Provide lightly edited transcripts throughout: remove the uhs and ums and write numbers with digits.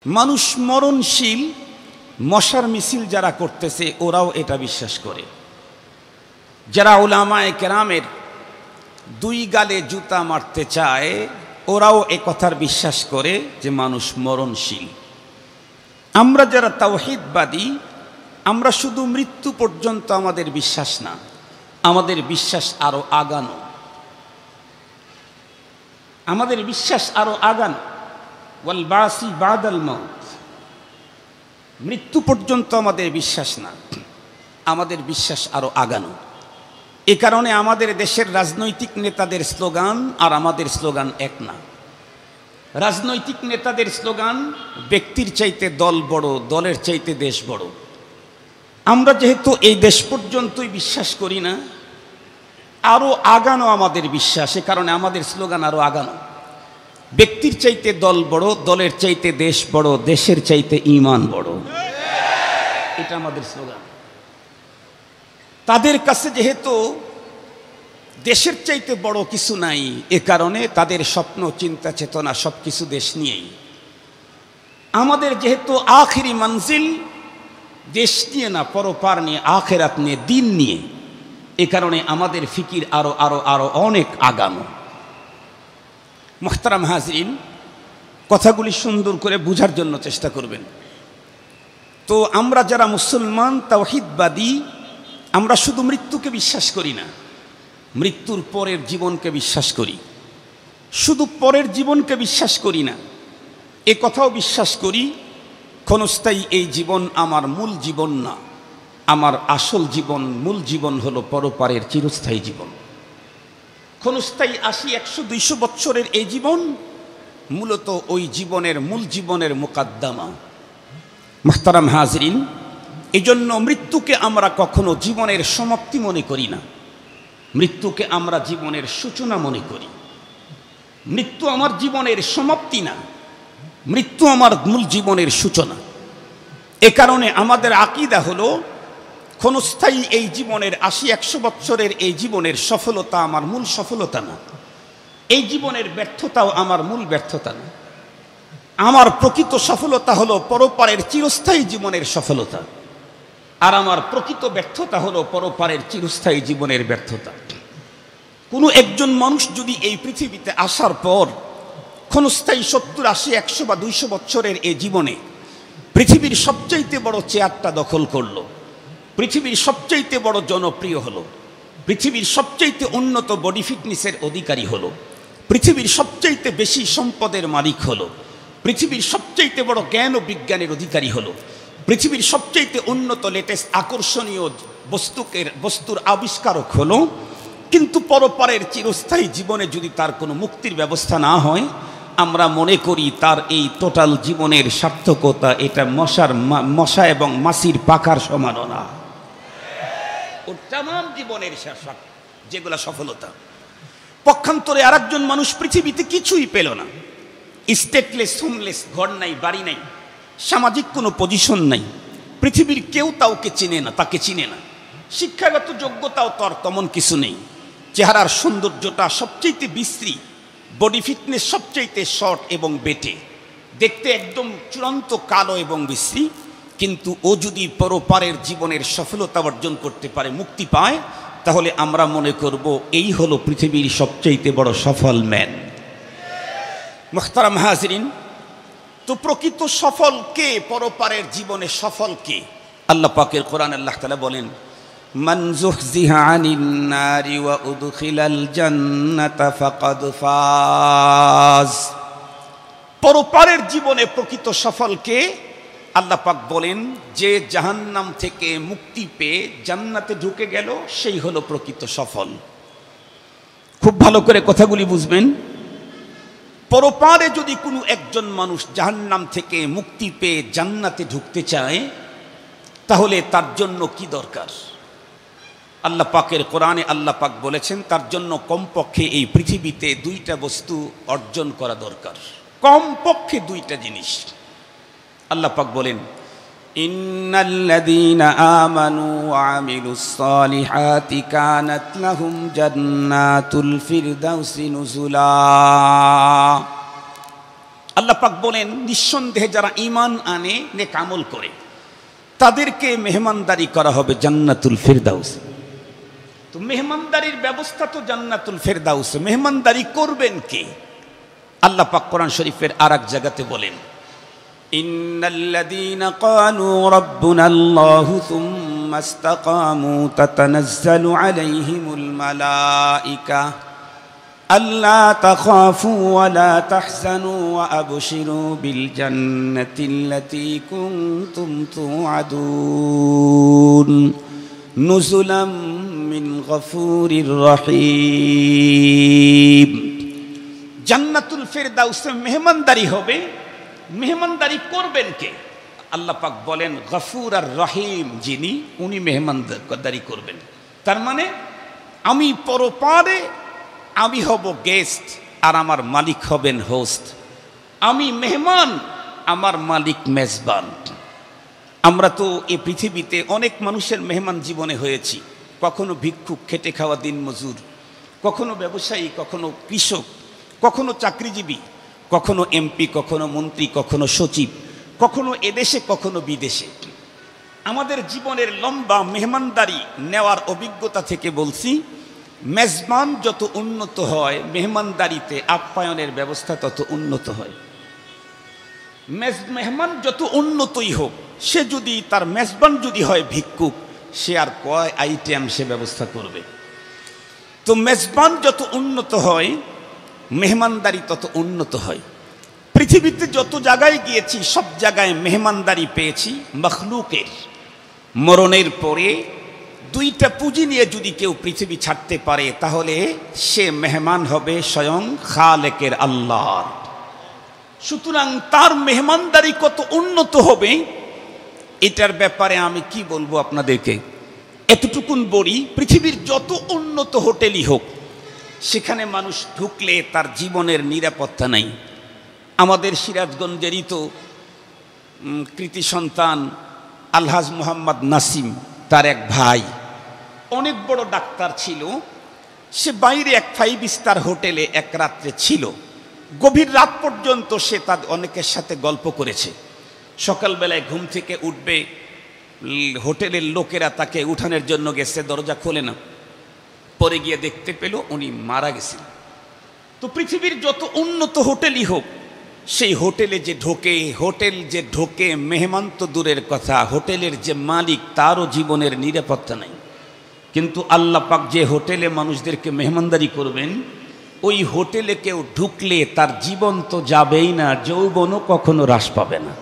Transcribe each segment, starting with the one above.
মানুষ মরণশীল, মশার মিছিল যারা করতেছে ওরাও এটা বিশ্বাস করে। যারা উলামায়ে কেরামের দুই গালে জুতা মারতে চায় ওরাও এ কথার বিশ্বাস করে যে মানুষ মরণশীল। আমরা যারা তাওহীদবাদী, আমরা শুধু মৃত্যু পর্যন্ত আমাদের বিশ্বাস না, আমাদের বিশ্বাস আরো আগানো। আমাদের বিশ্বাস আরো আগানো। ওয়াল বাসি বাদাল মাউত, মৃত্যু পর্যন্ত আমাদের বিশ্বাস না, আমাদের বিশ্বাস আরো আগানো। এ কারণে আমাদের দেশের রাজনৈতিক নেতাদের স্লোগান আর আমাদের স্লোগান এক না। রাজনৈতিক নেতাদের স্লোগান ব্যক্তির চাইতে দল বড়, দলের চাইতে দেশ বড়। আমরা যেহেতু এই দেশ পর্যন্তই বিশ্বাস করি না, আরো আগানো আমাদের বিশ্বাস, এ কারণে আমাদের স্লোগান আরো আগানো। ব্যক্তির চাইতে দল বড়, দলের চাইতে দেশ বড়, দেশের চাইতে ঈমান বড়, এটা আমাদের স্লোগান। তাদের কাছে যেহেতু দেশের চাইতে বড় কিছু নাই, এ কারণে তাদের স্বপ্ন, চিন্তা, চেতনা সবকিছু দেশ নিয়েই। আমাদের যেহেতু আখিরি মঞ্জিল দেশ নিয়ে না, পরপার নিয়ে, আখিরাত নিয়ে, দিন নিয়ে, এ কারণে আমাদের ফিকির আরো আরো আরো অনেক আগানো। মুহতারাম হাজরিন, কথাগুলি সুন্দর করে বুঝার জন্য চেষ্টা করবেন। তো আমরা যারা মুসলমান তাওহীদবাদী, আমরা শুধু মৃত্যুকে বিশ্বাস করি না, মৃত্যুর পরের জীবনকে বিশ্বাস করি। শুধু পরের জীবনকে বিশ্বাস করি না, এ কথাও বিশ্বাস করি ক্ষণস্থায়ী এই জীবন আমার মূল জীবন না, আমার আসল জীবন, মূল জীবন হলো পরপারের চিরস্থায়ী জীবন। ক্ষণস্থায়ী ৮০, ১০০, ২০০ বৎসরের এই জীবন মূলত ওই জীবনের, মূল জীবনের মুকাদ্দামা। মুহতারাম হাজরিন, এই জন্য মৃত্যুকে আমরা কখনো জীবনের সমাপ্তি মনে করি না, মৃত্যুকে আমরা জীবনের সূচনা মনে করি। মৃত্যু আমার জীবনের সমাপ্তি না, মৃত্যু আমার মূল জীবনের সূচনা। এ কারণে আমাদের আকীদা হলো ক্ষণস্থায়ী এই জীবনের ৮০, ১০০ বৎসরের এই জীবনের সফলতা আমার মূল সফলতা না, এই জীবনের ব্যর্থতাও আমার মূল ব্যর্থতা না। আমার প্রকৃত সফলতা হলো পরপারের চিরস্থায়ী জীবনের সফলতা, আর আমার প্রকৃত ব্যর্থতা হলো পরপারের চিরস্থায়ী জীবনের ব্যর্থতা। কোনো একজন মানুষ যদি এই পৃথিবীতে আসার পর ক্ষণস্থায়ী ৭০, ৮০, ১০০ বা ২০০ বৎসরের এই জীবনে পৃথিবীর সবচাইতে বড় চেয়ারটা দখল করলো, পৃথিবীর সবচাইতে বড় জনপ্রিয় হলো, পৃথিবীর সবচাইতে উন্নত বডি ফিটনেসের অধিকারী হলো, পৃথিবীর সবচাইতে বেশি সম্পদের মালিক হলো, পৃথিবীর সবচাইতে বড় জ্ঞান ও বিজ্ঞানের অধিকারী হলো, পৃথিবীর সবচাইতে উন্নত লেটেস্ট আকর্ষণীয় বস্তুর আবিষ্কারক হলো, কিন্তু পরপারের চিরস্থায়ী জীবনে যদি তার কোনো মুক্তির ব্যবস্থা না হয়, আমরা মনে করি তার এই টোটাল জীবনের সার্থকতা এটা মশা এবং মাছির পাখার সমানও না। ওর তামাম জীবনের যেগুলা সফলতা। পক্ষান্তরে আরেকজন মানুষ পৃথিবীতে কিছুই পেল না, স্টেটলেস, হোমলেস, ঘর নাই, বাড়ি নাই, সামাজিক কোনো পজিশন নাই, পৃথিবীর কেউ তাকে চিনে না, তাকে চিনে না, শিক্ষাগত যোগ্যতাও তার তেমন কিছু নেই, চেহারার সৌন্দর্যটা সবচেয়ে বিশ্রী, বডি ফিটনেস সবচেয়ে শর্ট এবং বেটে, দেখতে একদম চূড়ান্ত কালো এবং বিশ্রী, কিন্তু ও যদি পরপারের জীবনের সফলতা অর্জন করতে পারে, মুক্তি পায়, তাহলে আমরা মনে করব এই হলো পৃথিবীর সবচেয়ে বড় সফল ম্যান। মুহতারাম হাজরিন, তো প্রকৃত সফল কে? পরপারের জীবনে সফল কে? আল্লাহ পাকের কোরআন আল্লাহ তাআলা বলেন, মান যুহজিহা আনিন নারি ওয়া উদখিলাল জান্নাতা ফাকাদ ফাজ। পরপারের জীবনে প্রকৃত সফল কে? আল্লাহ পাক বলেন, যে জাহান্নাম থেকে মুক্তি পেয়ে জান্নাতে ঢুকে গেল, সেই হলো প্রকৃত সফল। খুব ভালো করে কথাগুলি বুঝবেন। পরপারে যদি কোনো একজন মানুষ জাহান্নাম থেকে মুক্তি পেয়ে জান্নাতে ঢুকতে চায়, তাহলে তার জন্য কি দরকার? আল্লাহ পাকের কোরআনে আল্লাহ পাক বলেছেন, তার জন্য কমপক্ষে এই পৃথিবীতে দুইটা বস্তু অর্জন করা দরকার, কমপক্ষে দুইটা জিনিস। আল্লাহ পাক বলেন, ইন্নাল্লাযীনা আমানু ওয়া আমিলুস সালিহাতি কানাত লাহুম জান্নাতুল ফিরদাউসি নুজুলা। আল্লাহ পাক বলেন নিঃসন্দেহে যারা ঈমান আনে নেক আমল করে তাদেরকে মেহমানদারি করা হবে জান্নাতুল ফিরদাউস। তো মেহমানদারির ব্যবস্থা তো জান্নাতুল ফিরদাউস, মেহমানদারি করবেন কে? আল্লাহ পাক কোরআন শরীফের আরেক জায়গাতে বলেন ইন্নাল্লাযীনা ক্বালু রাব্বুনাল্লাহু সুম্মা ইসতাকামু তাতানাজ্জালু আলাইহিমুল মালায়েকা আল্লা তাখাফু ওয়া লা তাহজানু ওয়া আবশিরু বিল জান্নাতিল্লাতী কুনতুম তুআদুন নুজুলাম মিন গফুরির রহিম। জান্নাতুল ফিরদাউসে মেহমানদারি হবে। মেহমানদারি করবেন কে? আল্লাহ পাক বলেন গফুর আর রহিম যিনি, উনি মেহমানদারি করবেন। তার মানে আমি পরপারে আমি হব গেস্ট আর আমার মালিক হবেন হোস্ট। আমি মেহমান, আমার মালিক মেজবান। আমরা তো এই পৃথিবীতে অনেক মানুষের মেহমান জীবনে হয়েছি। কখনো ভিক্ষুক, খেটে খাওয়া দিন মজুর, কখনো ব্যবসায়ী, কখনো কৃষক, কখনো চাকরিজীবী, কখনো এমপি, কখনো মন্ত্রী, কখনো সচিব, কখনো এদেশে কখনো বিদেশে। আমাদের জীবনের লম্বা মেহমানদারি নেওয়ার অভিজ্ঞতা থেকে বলছি, মেজবান যত উন্নত হয় মেহমানদারিতে আপ্যায়নের ব্যবস্থা তত উন্নত হয়। মেহমান যত উন্নতই হোক, সে যদি তার মেজবান যদি হয় ভিক্ষুক, সে আর কয় আইটেম সে ব্যবস্থা করবে। তো মেজবান যত উন্নত হয় মেহমানদারি তত উন্নত হয়। পৃথিবীতে যত জায়গায় গিয়েছি সব জায়গায় মেহমানদারি পেয়েছি মখলুকের। মরণের পরে দুইটা পুঁজি নিয়ে যদি কেউ পৃথিবী ছাড়তে পারে তাহলে সে মেহমান হবে স্বয়ং খালেকের আল্লাহর। সুতরাং তার মেহমানদারি কত উন্নত হবে এটার ব্যাপারে আমি কি বলবো আপনাদেরকে, এতটুকুন বলি, পৃথিবীর যত উন্নত হোটেলই হোক সেখানে মানুষ ঢুকলে তার জীবনের নিরাপত্তা নেই। আমাদের সিরাজগঞ্জেরই তো কৃতি সন্তান আলহাজ মোহাম্মদ নাসিম, তার এক ভাই অনেক বড় ডাক্তার ছিল। সে বাইরে এক 5 স্টার হোটেলে এক রাত্রে ছিল। গভীর রাত পর্যন্ত সে তার অনেকের সাথে গল্প করেছে। সকালবেলায় ঘুম থেকে উঠবে, হোটেলের লোকেরা তাকে উঠানোর জন্য গেছে, দরজা খোলে না। পরে গিয়ে দেখতে পেল উনি মারা গেছেন। তো পৃথিবীর যত উন্নত হোটেলই হোক সেই হোটেলে যে ঢোকে মেহমান তো দূরের কথা, হোটেলের যে মালিক তারও জীবনের নিরাপত্তা নেই। কিন্তু আল্লাহ পাক যে হোটেলে মানুষদেরকে মেহমানদারি করবেন, ওই হোটেলে কেউ ঢুকলে তার জীবন তো যাবেই না, যৌবনও কখনো হ্রাস পাবে না।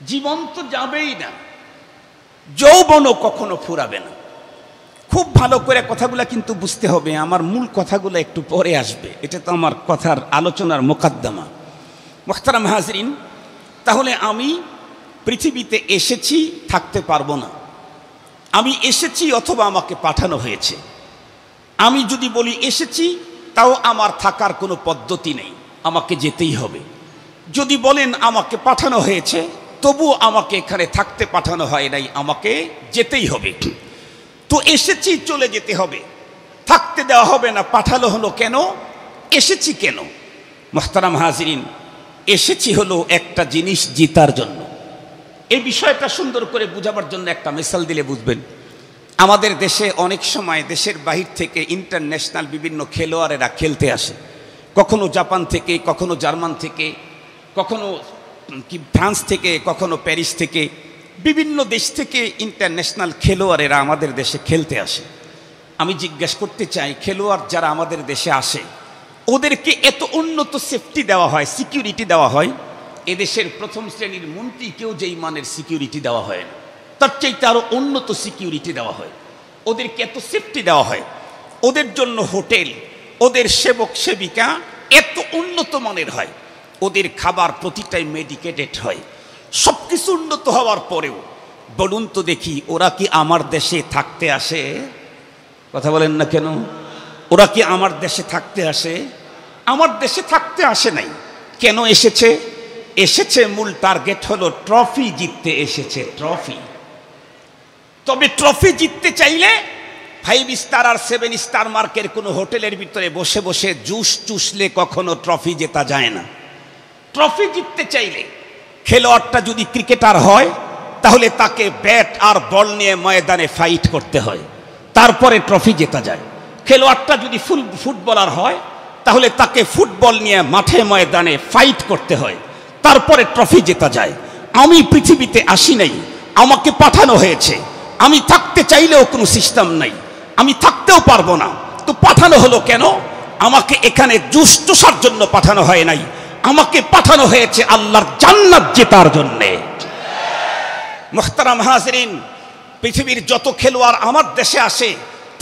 জীবন তো যাবেই না, যৌবনও কখনো ফুরাবে না। খুব ভালো করে কথাগুলো কিন্তু বুঝতে হবে। আমার মূল কথাগুলো একটু পরে আসবে, এটা তো আমার কথার আলোচনার মোকদ্দমা। মুহতারাম হাজরিন, তাহলে আমি পৃথিবীতে এসেছি, থাকতে পারবো না। আমি এসেছি অথবা আমাকে পাঠানো হয়েছে। আমি যদি বলি এসেছি, তাও আমার থাকার কোনো পদ্ধতি নেই, আমাকে যেতেই হবে। যদি বলেন আমাকে পাঠানো হয়েছে, তবুও আমাকে এখানে থাকতে পাঠানো হয় নাই, আমাকে যেতেই হবে। তো এসেছি, চলে যেতে হবে, থাকতে দেওয়া হবে না। পাঠালো হলো কেন? এসেছি কেন? মুহতারাম হাজরিন, এসেছি হলো একটা জিনিস জিতার জন্য। এই বিষয়টা সুন্দর করে বুঝাবার জন্য একটা মিসাল দিলে বুঝবেন। আমাদের দেশে অনেক সময় দেশের বাহির থেকে ইন্টারন্যাশনাল বিভিন্ন খেলোয়াড়েরা খেলতে আসে, কখনো জাপান থেকে, কখনো জার্মান থেকে, কখনো ফ্রান্স থেকে, কখনো প্যারিস থেকে, বিভিন্ন দেশ থেকে ইন্টারন্যাশনাল খেলোয়াড়েরা আমাদের দেশে খেলতে আসে। আমি জিজ্ঞাসা করতে চাই, খেলোয়াড় যারা আমাদের দেশে আসে ওদেরকে এত উন্নত সেফটি দেওয়া হয়, সিকিউরিটি দেওয়া হয়, এদেশের প্রথম শ্রেণীর মন্ত্রীকেও যেই মানের সিকিউরিটি দেওয়া হয় না, তার চাইতে আরও উন্নত সিকিউরিটি দেওয়া হয়। ওদেরকে এত সেফটি দেওয়া হয়, ওদের জন্য হোটেল, ওদের সেবক সেবিকা এত উন্নত মানের হয়, ওদের খাবার প্রতিটাই মেডিকেটেড হয়। সব কিছু উন্নত হওয়ার পরেও বলুন তো দেখি, ওরা কি আমার দেশে থাকতে আসে? কথা বলেন না কেন? ওরা কি আমার দেশে থাকতে আসে? আমার দেশে থাকতে আসে নাই। কেন এসেছে? এসেছে মূল টার্গেট হলো ট্রফি জিততে এসেছে, ট্রফি। তবে ট্রফি জিততে চাইলে 5 স্টার আর 7 স্টার মার্কের কোনো হোটেলের ভিতরে বসে বসে জুস চুষলে কখনো ট্রফি জেতা যায় না। ট্রফি জিততে চাইলে খেলোয়াড়টা যদি ক্রিকেটার হয় তাহলে তাকে ব্যাট আর বল নিয়ে ময়দানে ফাইট করতে হয়, তারপরে ট্রফি জেতা যায়। খেলোয়াড়টা যদি ফুটবলার হয় তাহলে তাকে ফুটবল নিয়ে মাঠে ময়দানে ফাইট করতে হয়, তারপরে ট্রফি জেতা যায়। আমি পৃথিবীতে আসি নাই, আমাকে পাঠানো হয়েছে। আমি থাকতে চাইলেও কোনো সিস্টেম নাই, আমি থাকতেও পারবো না। তো পাঠানো হলো কেন? আমাকে এখানে জুস চুষার জন্য পাঠানো হয় নাই, আমাকে পাঠানো হয়েছে আল্লাহর জান্নাত জেতার জন্যে। মুহতারাম হাজরিন, পৃথিবীর যত খেলোয়াড় আমার দেশে আসে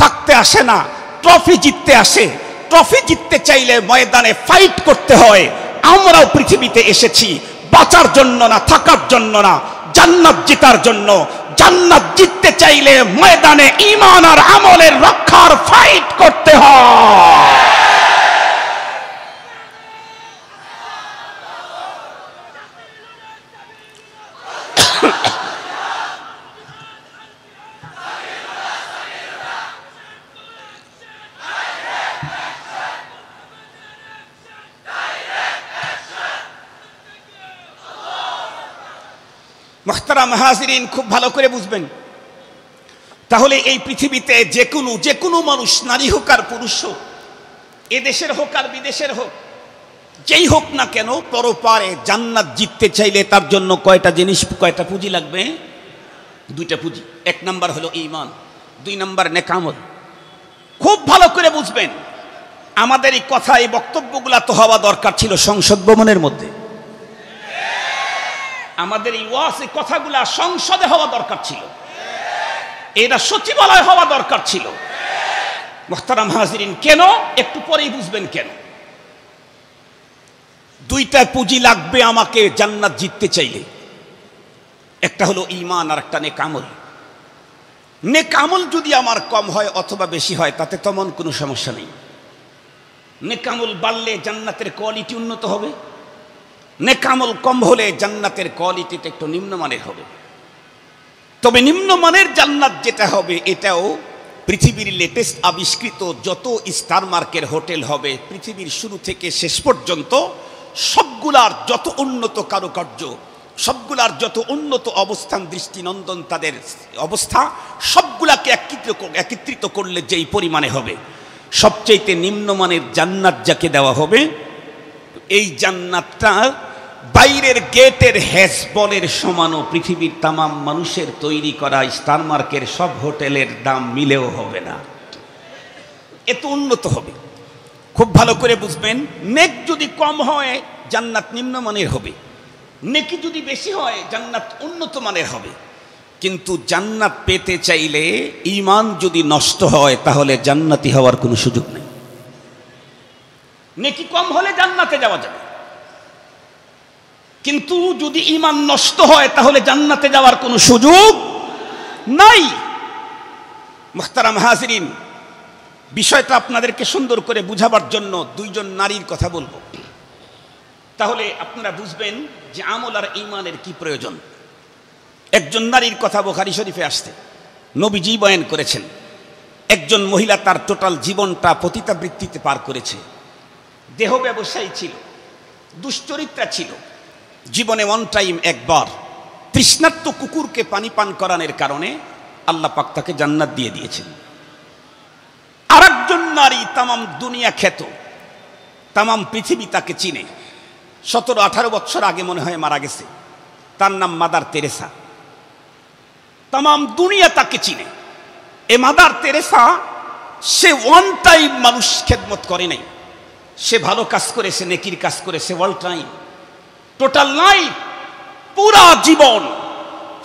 থাকতে আসে না, ট্রফি জিততে আসে। ট্রফি জিততে চাইলে ময়দানে ফাইট করতে হয়। আমরাও পৃথিবীতে এসেছি বাঁচার জন্য না, থাকার জন্য না, জান্নাত জেতার জন্য। জান্নাত জিততে চাইলে ময়দানে ঈমান আর আমলের রক্ষার ফাইট করতে হয়। মুহতারাম হাজিরিন, খুব ভালো করে বুঝবেন। তাহলে এই পৃথিবীতে যে কোনো মানুষ, নারী হোক আর পুরুষ হোক, এদেশের হোক আর বিদেশের হোক, যেই হোক না কেন, পরপারে জান্নাত জিততে চাইলে তার জন্য কয়টা পুঁজি লাগবে? দুইটা পুঁজি। এক নাম্বার হলো ঈমান, দুই নাম্বার নেক আমল। খুব ভালো করে বুঝবেন। আমাদের এই কথা, এই বক্তব্যগুলা তো হওয়া দরকার ছিল সংসদ ভবনের মধ্যে। আমাদের এই ওয়াজ, এই কথাগুলা সংসদে হওয়া দরকার ছিল, এটা সচিবালয় হওয়া দরকার ছিল। মুহতারাম হাজিরিন, কেন? একটু পরেই বুঝবেন কেন। দুইটা পুঁজি লাগবে আমাকে জান্নাত জিততে চাইলে। একটা হলো ঈমান আর একটা নেক আমল। নেক আমল যদি আমার কম হয় অথবা বেশি হয় তাতে তেমন কোনো সমস্যা নেই। নেক আমল বাড়লে জান্নাতের কোয়ালিটি উন্নত হবে, নেক আমল কম হলে জান্নাতের কোয়ালিটিটা একটু নিম্নমানের হবে। তবে নিম্নমানের জান্নাত যেটা হবে, এটাও পৃথিবীর লেটেস্ট আবিষ্কৃত যত স্টার মার্কের হোটেল হবে পৃথিবীর শুরু থেকে শেষ পর্যন্ত, সবগুলার যত উন্নত কারুকার্য, সবগুলার যত উন্নত অবস্থান, দৃষ্টিনন্দন তাদের অবস্থা, সবগুলাকে একত্রিত করলে যেই পরিমাণে হবে, সবচেয়ে নিম্নমানের জান্নাত যাকে দেওয়া হবে, এই জান্নাতটা বাইরের গেটের হ্যাজবলের সমানও পৃথিবীর তামাম মানুষের তৈরি করা স্টার মার্কের সব হোটেলের দাম মিলেও হবে না, এত উন্নত হবে। খুব ভালো করে বুঝবেন। নেক যদি কম হয় জান্নাত নিম্নমানের হবে, নেকি যদি বেশি হয় জান্নাত উন্নত মানের হবে। কিন্তু জান্নাত পেতে চাইলে ঈমান যদি নষ্ট হয় তাহলে জান্নাতি হওয়ার কোনো সুযোগ নেই। নেকি কম হলে জান্নাতে যাওয়া যাবে, কিন্তু যদি ঈমান নষ্ট হয় তাহলে জান্নাতে যাওয়ার কোনো সুযোগ নাই। মুহতারাম হাজিরিন, বিষয়টা আপনাদেরকে সুন্দর করে বুঝাবার জন্য দুইজন নারীর কথা বলবো, তাহলে আপনারা বুঝবেন যে আমল আর ঈমানের কি প্রয়োজন। একজন নারীর কথা বুখারী শরীফে আসছে, নবীজি বয়ান করেছেন। একজন মহিলা তার টোটাল জীবনটা পতিতাবৃত্তিতে পার করেছে। দেহ ব্যবসায়ী ছিল, দুশ্চরিত্রা ছিল। জীবনে ওয়ান টাইম, একবার তৃষ্ণার্ত কুকুরকে পানি পান করানোর কারণে আল্লাহ পাক তাকে জান্নাত দিয়ে দিয়েছেন। আরেকজন নারী তামাম দুনিয়া খ্যাত, তামাম পৃথিবী তাকে চিনে। 17-18 বছর আগে মনে হয় মারা গেছে। তার নাম মাদার তেরেসা। তামাম দুনিয়া তাকে চিনে। A mother Teresa, say one time মানুষ খেদমত করে নাই, সে ভালো কাজ করেছে, নেকির কাজ করেছে অল টাইম, টোটাল লাইফ, পুরা জীবন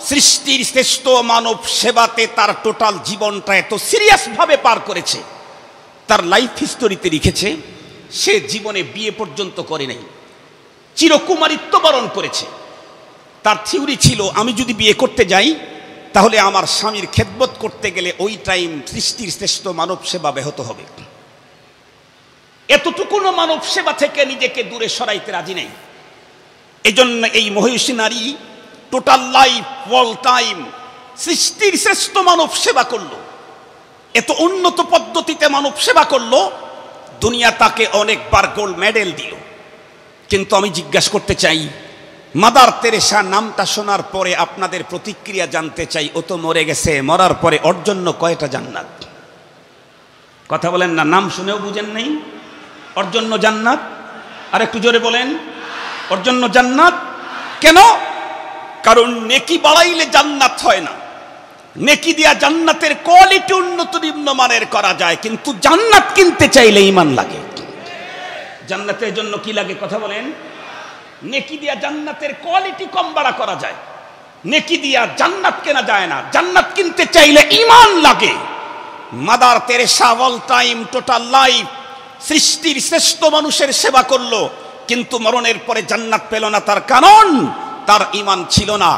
সৃষ্টির শ্রেষ্ঠ মানব সেবাতে তার টোটাল জীবনটা এত সিরিয়াস ভাবে পার করেছে। তার লাইফ হিস্টোরিতে লিখেছে সে জীবনে বিয়ে পর্যন্ত করে নাই, চিরকুমারিত্ব বরণ করেছে। তার থিওরি ছিল, আমি যদি বিয়ে করতে যাই তাহলে আমার স্বামীর খেদমত করতে গেলে ওই টাইম সৃষ্টির শ্রেষ্ঠ মানব সেবা ব্যাহত হবে। এতটুকুনো মানব সেবা থেকে নিজেকে দূরে সরাইতে রাজি নেই। এজন্য এই মহিষী নারী টোটাল লাইফ, অল টাইম সৃষ্টির শ্রেষ্ঠ মানব সেবা করলো, এত উন্নত পদ্ধতিতে মানব সেবা করলো, দুনিয়া তাকে অনেকবার গোল্ড মেডেল দিল। কিন্তু আমি জিজ্ঞাসা করতে চাই, মাদার তেরেসা নামটা শোনার পরে আপনাদের প্রতিক্রিয়া জানতে চাই। ও তো মরে গেছে, মরার পরে ওর জন্য কয়টা জান্নাত? কথা বলেন না, নাম শুনেও বুঝেন নেই? ওর জন্য জান্নাত। আর একটু জোরে বলেন, ওর জন্য জান্নাত। কেন? কারণ নেকি বাড়াইলে জান্নাত হয় না। নেকি দিয়া জান্নাতের কোয়ালিটি উন্নত নিম্নমানের করা যায়, কিন্তু জান্নাত কিনতে চাইলে ঈমান লাগে। জান্নাতের জন্য কি লাগে? কথা বলেন। নেকি দিয়া জান্নাতের কোয়ালিটি কম বাড়া করা যায়, নেকি দিয়া জান্নাত কেনা যায় না। জান্নাত কিনতে চাইলে ঈমান লাগে। Mother Teresa all time total life সৃষ্টির শ্রেষ্ঠ মানুষের সেবা করলো, কিন্তু মরণের পরে জান্নাত পেল না। তার কারণ তার ঈমান ছিল না।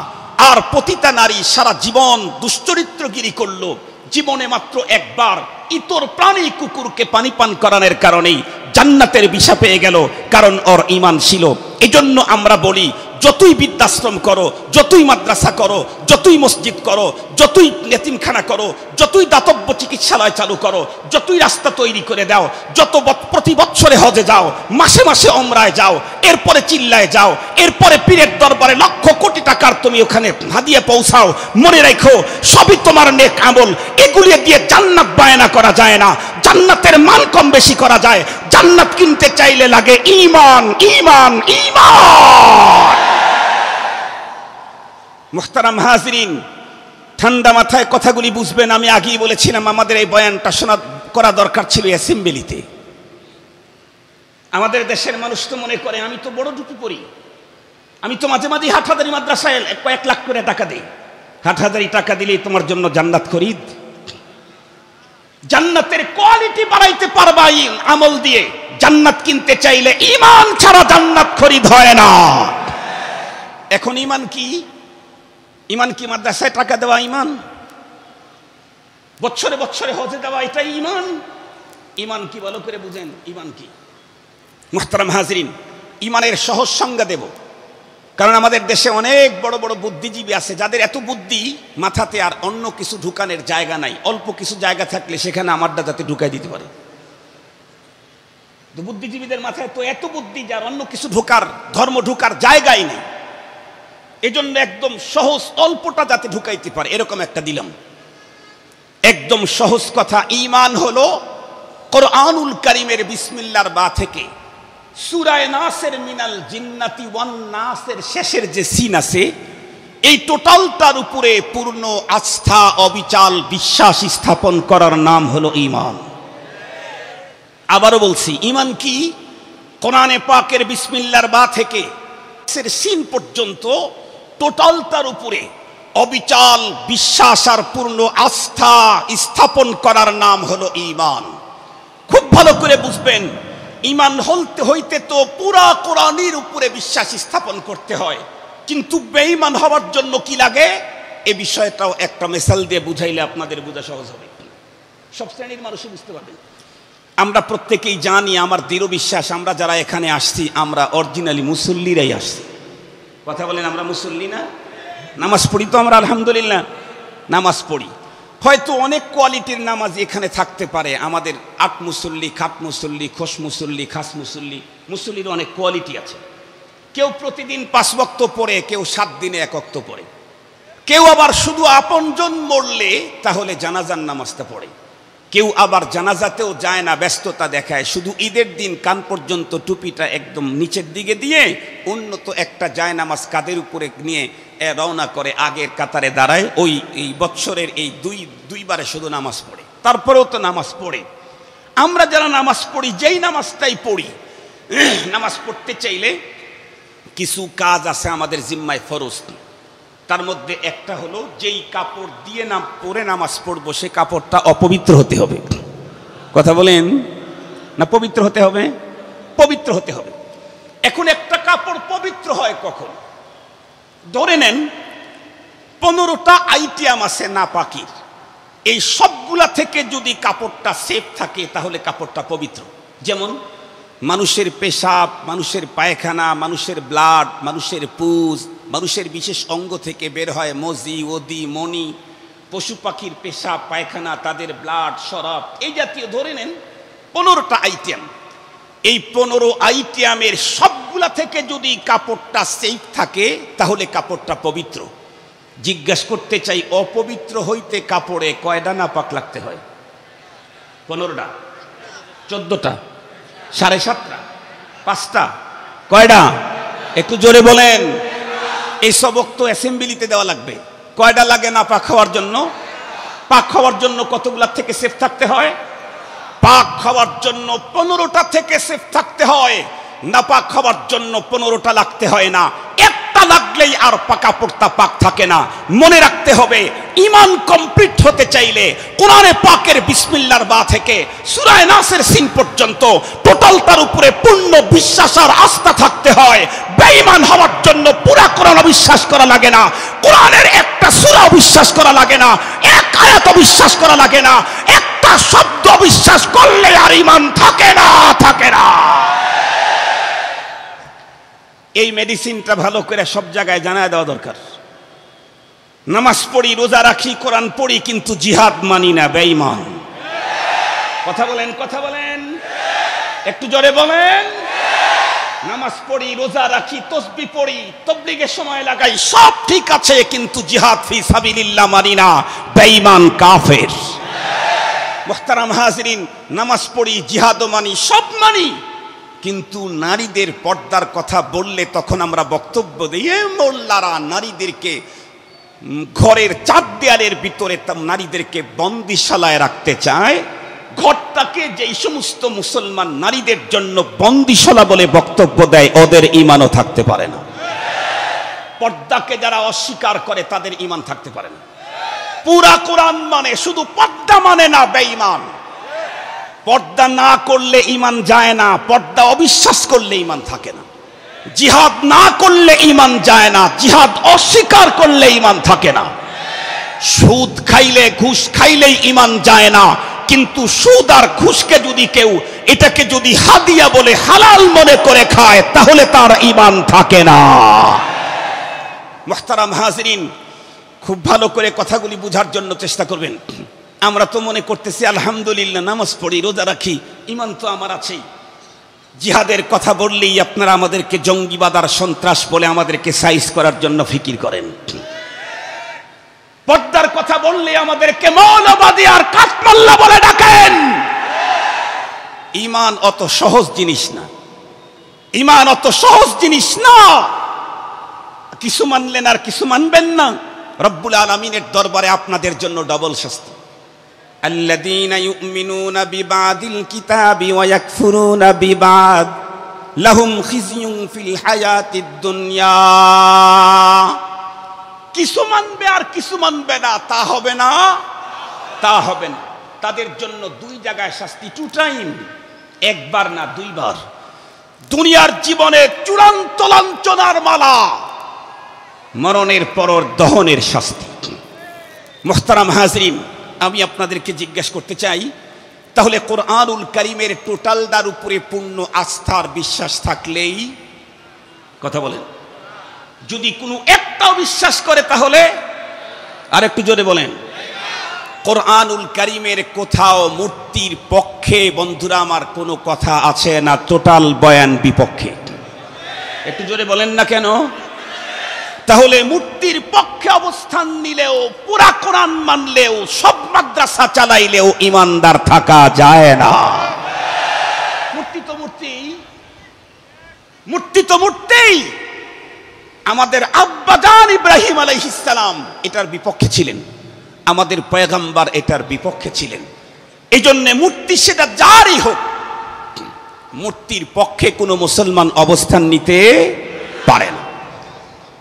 আর পতিতা নারী সারা জীবন দুশ্চরিত্রগিরি করলো, জীবনে মাত্র একবার ইতর প্রাণী কুকুরকে পানি পান করানোর কারণেই জান্নাতের বিষা পেয়ে গেল, কারণ ওর ঈমান ছিল। এজন্য আমরা বলি, যতই বৃদ্ধাশ্রম করো, যতই মাদ্রাসা করো, যতই মসজিদ করো, যতই এতিমখানা করো, যতই দাতব্য চিকিৎসালয় চালু করো, যতই রাস্তা তৈরি করে দাও, যত প্রতি বছরে হজে যাও, মাসে মাসে ওমরায় যাও, এরপরে চিল্লায় যাও, এরপরে পীরের দরবারে লক্ষ কোটি টাকার তুমি ওখানে হাদিয়া পৌঁছাও, মনে রাখো সবই তোমার নেক আমল। এগুলি দিয়ে জান্নাত বায়না করা যায় না, জান্নাতের মান কম বেশি করা যায়। জান্নাত কিনতে চাইলে লাগে ঈমান, ঈমান, ঈমান। মুহতারাম হাজরিন, ঠান্ডা মাথায় কথাগুলি বুঝবেন। আমি আগেই বলেছিলাম আমাদের এই বয়ানটা শোনা করা দরকার ছিল অ্যাসেম্বলিতে। আমাদের দেশের মানুষ তো মনে করে আমি তো বড় টুপি পরি, আমি তো মাঝে মাঝে হাটহাজারি মাদ্রাসায় কয়েক লাখ করে টাকা দিই। হাটহাজারি টাকা দিলেই তোমার জন্য জান্নাত খরিদ? জান্নাতের কোয়ালিটি বাড়াইতে পারবা আমল দিয়ে। জান্নাত কিনতে চাইলে ঈমান ছাড়া জান্নাত খরিদ হয় না। এখন ঈমান কি? ঈমান কি মাদ্রাসায় টাকা দেওয়া ঈমান? বছরে বছরে হজে দেওয়া এটাই ঈমান? ঈমান কি ভালো করে বুঝেন? ঈমান কি? মুহতারাম হাজরিন, ঈমানের সহজ সংজ্ঞা দেব, কারণ আমাদের দেশে অনেক বড় বড় বুদ্ধিজীবী আছে যাদের এত বুদ্ধি মাথাতে আর অন্য কিছু ঢুকানোর জায়গা নাই। অল্প কিছু জায়গা থাকলে সেখানে আমারটা যাতে ঢুকাই দিতে পারে। তো বুদ্ধিজীবীদের মাথায় তো এত বুদ্ধি যার অন্য কিছু ঢোকার, ধর্ম ঢোকার জায়গাই নেই। এজন্য একদম সহজ অল্পটা যাতে ঢুকাইতে পারে এরকম একটা দিলাম। একদম সহজ কথা, ঈমান হলো কোরআনুল কারীমের বিসমিল্লাহর বা থেকে সূরা নাসের মিনাল জিন্নাতি ওয়ান নাসের শেষের যে সিন আছে, এই টোটালটার উপরে পূর্ণ আস্থা, অবিচল বিশ্বাস স্থাপন করার নাম হলো ঈমান। আবারও বলছি, ঈমান কি? কোরআনে পাকের বিসমিল্লাহর বা থেকে সিন পর্যন্ত টোটালটার উপরে অবিচল বিশ্বাস আর পূর্ণ আস্থা স্থাপন করার নাম হলো ঈমান। খুব ভালো করে বুঝবেন, ঈমান হইতে তো পুরা কোরআনের উপরে বিশ্বাস স্থাপন করতে হয়, কিন্তু বেঈমান হওয়ার জন্য কি লাগে এই বিষয়টাও একটা মিসাল দিয়ে বুঝাইলে আপনাদের বোঝা সহজ হবে, সব শ্রেণীর মানুষই বুঝতে পারবেন। আমরা প্রত্যেকেই জানি, আমার দৃঢ় বিশ্বাস, আমরা যারা এখানে আসছি আমরা অরিজিনালি মুসল্লিরাই আসছি। কথা বলেন, আমরা মুসল্লি না? নামাজ পড়ি তো আমরা, আলহামদুলিল্লাহ নামাজ পড়ি। হয়তো অনেক কোয়ালিটির নামাজ এখানে থাকতে পারে, আমাদের আট মুসল্লি, খাট মুসল্লি, খোস মুসল্লি, খাস মুসল্লি, মুসল্লির অনেক কোয়ালিটি আছে। কেউ প্রতিদিন 5 ওয়াক্ত পড়ে, কেউ 7 দিনে 1 ওয়াক্ত পড়ে, কেউ আবার শুধু আপনজন মরলে তাহলে জানাজার নামাজটা পড়ে, কেউ আবার জানাজাতেও যায় না, ব্যস্ততা দেখায়, শুধু ঈদের দিন কান পর্যন্ত টুপিটা একদম নিচের দিকে দিয়ে উন্নত একটা যায় নামাজ কাঁধের উপরে নিয়ে রওনা করে, আগের কাতারে দাঁড়ায়, এই বৎসরের এই দুইবারে শুধু নামাজ পড়ে, তারপরেও তো নামাজ পড়ে। আমরা যারা নামাজ পড়ি, যেই নামাজটাই পড়ি, নামাজ পড়তে চাইলে কিছু কাজ আছে আমাদের জিম্মায় ফরজ। তার মধ্যে একটা হলো, যেই কাপড় দিয়ে পরে নামাজ পড়বো সে কাপড়টা অপবিত্র হতে হবে। কথা বলেন না? পবিত্র হতে হবে, পবিত্র হতে হবে। এখন একটা কাপড় পবিত্র হয় কখন? ধরে নেন 15টা আইটেম আছে নাপাকির, এই সবগুলা থেকে যদি কাপড়টা সেফ থাকে তাহলে কাপড়টা পবিত্র। যেমন মানুষের পেশাব, মানুষের পায়খানা, মানুষের ব্লাড, মানুষের পুজ, মানুষের বিশেষ অঙ্গ থেকে বের হয় মজি, ওদি, মনি, পশু পাখির পেশাব, পায়খানা, তাদের ব্লাড, শরাব, এই জাতীয় ধরে নেন 15টা আইটেম। এই 15 আইটেমের সবগুলো সবগুলা থেকে যদি কাপড়টা সেফ থাকে তাহলে কাপড়টা পবিত্র। জিজ্ঞাসা করতে চাই, অপবিত্র হইতে কাপড়ে কয়টা নাপাক লাগতে হয়? 15টা, 14টা, 7.5টা, 5টা, কয়টা? একটু জোরে বলেন। এই সবক তো অ্যাসেম্বলিতে দেওয়া লাগবে। কয়টা লাগে নাপাক হওয়ার জন্য? পাক হওয়ার জন্য কতগুলা থেকে সেফ থাকতে হয়? পাক হওয়ার জন্য 15টা থেকে সেফ থাকতে হয়। নাপাক হওয়ার জন্য 15টা লাগতে হয় না, একটা লাগলেই আর পাকা পোর্তা পাক থাকে না। মনে রাখতে হবে, ঈমান কমপ্লিট হতে চাইলে কোরআনে পাকের বিসমিল্লাহর বা থেকে সূরা নাসের সিন পর্যন্ত টোটাল তার উপরে পূর্ণ বিশ্বাস আর আস্থা থাকতে হয়। বেঈমান হওয়ার জন্য পুরা কোরআন বিশ্বাস করা লাগে না, কোরআনের একটা সূরা বিশ্বাস করা লাগে না, এক আয়াত বিশ্বাস করা লাগে না, একটা শব্দ বিশ্বাস করলে আর ঈমান থাকে না, থাকে না। এই মেডিসিনটা ভালো করে সব জায়গায় জানায় দেওয়া দরকার। নামাজ পড়ি, রোজা রাখি, কোরআন পড়ি, কিন্তু জিহাদ মানি না, বেঈমান। কথা বলেন, কথা বলেন, একটু জোরে বলেন। নামাজ পড়ি, রোজা রাখি, তাসবিহ পড়ি, তাবলীগের সময় লাগাই, সব ঠিক আছে, কিন্তু জিহাদ ফি সাবিলিল্লাহ মানি না, বেঈমান, কাফের। মুহতারাম হাজিরিন, নামাজ পড়ি, জিহাদও মানি, সব মানি, কিন্তু নারীদের পর্দার কথা বললে তখন আমরা বক্তব্য দিই, মোল্লারা নারীদেরকে ঘরের চার দেয়ালের ভিতরে নারীদেরকে বন্দিশালায় রাখতে চায়। ঘরটাকে যেই সমস্ত মুসলমান নারীদের জন্য বন্দিশালা বলে বক্তব্য দেয়, ওদের ঈমানও থাকতে পারে না। পর্দাকে যারা অস্বীকার করে তাদের ঈমান থাকতে পারে না। পুরা কোরআন মানে, শুধু পর্দা মানে না, বেঈমান। পর্দা না করলে ঈমান যায় না, পর্দা অবিশ্বাস করলে ঈমান থাকে না। জিহাদ না করলে ঈমান যায় না, জিহাদ অস্বীকার করলে ঈমান থাকে না। সুদ খাইলে, ঘুষ খাইলেই ঈমান যায় না, কিন্তু সুদ আর ঘুষকে যদি কেউ এটাকে যদি হাদিয়া বলে হালাল মনে করে খায়, তাহলে তার ঈমান থাকে না। মুহতারাম হাজিরিন, খুব ভালো করে কথাগুলি বুঝার জন্য চেষ্টা করবেন। আমরা তো মনে করতেছি আলহামদুলিল্লাহ, নামাজ পড়ি, রোজা রাখি, ঈমান তো আমার আছেই। জিহাদের কথা বললেই আপনারা আমাদেরকে জঙ্গিবাদ আর সন্ত্রাস বলে আমাদেরকে সাইজ করার জন্য ফিকির করেন। পর্দার কথা বললে আমাদেরকে মৌলবাদী আর কাঠমাল্লা বলে ডাকেন। ঈমান অত সহজ জিনিস না, ঈমান অত সহজ জিনিস না। কিছু মানলেন আর কিছু মানবেন না, রব্বুল আলামিনের দরবারে আপনাদের জন্য ডবল শাস্তি। الذين يؤمنون ببعض الكتاب ويكفرون ببعض لهم خزي في الحياة الدنيا। কিছু মানবে আর কিছু মানবে না, তা হবে না, তা হবে না। তাদের জন্য দুই জায়গায় শাস্তি, টু টাইম, একবার না দুইবার। দুনিয়ার জীবনে চূড়ান্ত লাঞ্ছনার মালা, মরণের পর দহনের শাস্তি। মুহতারাম হাজরিন, আমি আপনাদেরকে জিজ্ঞাসা করতে চাই, তাহলে কোরআনুল কারীমের টোটালটার উপরে পূর্ণ আস্থার বিশ্বাস থাকলেই, কথা বলেন, যদি কোনো একটাও বিশ্বাস করে তাহলে, আর একটু জোরে বলেন, কোরআনুল কারীমের কোথাও মূর্তির পক্ষে বন্ধুরা আমার কোনো কথা আছে না, টোটাল বয়ান বিপক্ষে। একটু জোরে বলেন না কেন? তাহলে মূর্তির পক্ষে অবস্থান নিলেও, পুরা কোরআন মানলেও, সব মাদ্রাসা চালাইলেও ইমানদার থাকা যায় না। মূর্তি তো মূর্তি, মূর্তি তো মূর্তি। আমাদের আব্বাজান ইব্রাহিম আলাইহিস সালাম এটার বিপক্ষে ছিলেন, আমাদের পয়গম্বর এটার বিপক্ষে ছিলেন। এই জন্য মূর্তি সেটা যারই হোক, মূর্তির পক্ষে কোনো মুসলমান অবস্থান নিতে পারে না।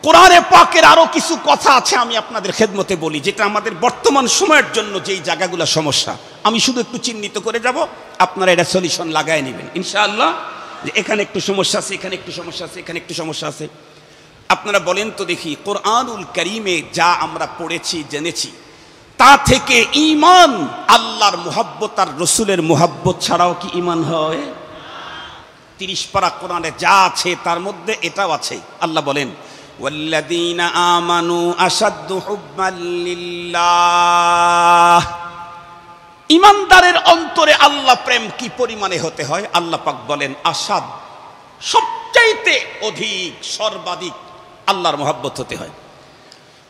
কোরআনে পাকের আরো কিছু কথা আছে, আমি আপনাদের খেদমতে বলি, যেটা আমাদের বর্তমান সময়ের জন্য যেই জায়গাগুলো সমস্যা, আমি শুধু একটু চিহ্নিত করে যাব, আপনারা এটা সলিউশন লাগায় নেবেন ইনশাআল্লাহ। যে এখানে একটু সমস্যা আছে, এখানে একটু সমস্যা আছে, এখানে একটু সমস্যা আছে। আপনারা বলেন তো দেখি, কোরআনুল কারীমে যা আমরা পড়েছি, জেনেছি, তা থেকে ঈমান আল্লাহর মুহাব্বত আর রাসূলের মুহাব্বত ছাড়াও কি ঈমান হয়? 30 পারা কোরআনে যা আছে তার মধ্যে এটাও আছে। আল্লাহ বলেন, ওয়াল্লাযীনা আমানু আশাদ্দু হুব্বান লিল্লাহ। ঈমানদারের অন্তরে আল্লাহ প্রেম কি পরিমাণে হতে হয়? আল্লাহ পাক বলেন, আশাদ, সবচেয়ে সবচাইতে অধিক সর্বাধিক আল্লাহর মুহাব্বত হতে হয়।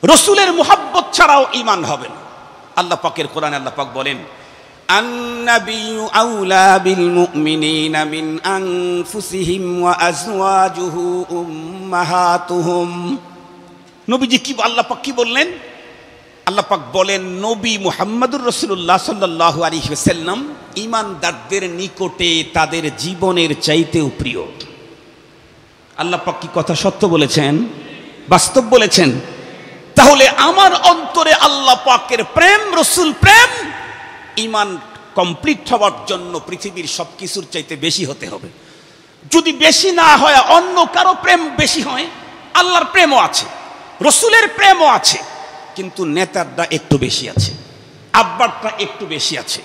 রসুলের মুহাব্বত ছাড়াও ঈমান হবে না। আল্লাহ পাকের কোরআনে আল্লাহ পাক বলেন, আন-নাবিয়্যু আউলা বিল মুমিনিনা মিন আনফুসিহিম ওয়া আজওয়াজুহু উম্মাহাতুহুম। নবীজি কি আল্লাহ পাক কি বললেন? আল্লাহ পাক বলেন, নবী মুহাম্মদুর রাসূলুল্লাহ সাল্লাল্লাহু আলাইহি ওয়াসাল্লাম ঈমানদারদের নিকটে তাদের জীবনের চাইতেও প্রিয়। আল্লাহ পাক কি কথা সত্য বলেছেন, বাস্তব বলেছেন? তাহলে আমার অন্তরে আল্লাহ পাকের প্রেম, রসুল প্রেম, ঈমান কমপ্লিট হওয়ার জন্য পৃথিবীর সবকিছুর চাইতে বেশি হতে হবে। যদি বেশি না হয়, অন্য কারো প্রেম বেশি হয়, আল্লাহর প্রেমও আছে, রসুলের প্রেমও আছে, কিন্তু নেতারটা একটু বেশি আছে, আব্বারটা একটু বেশি আছে,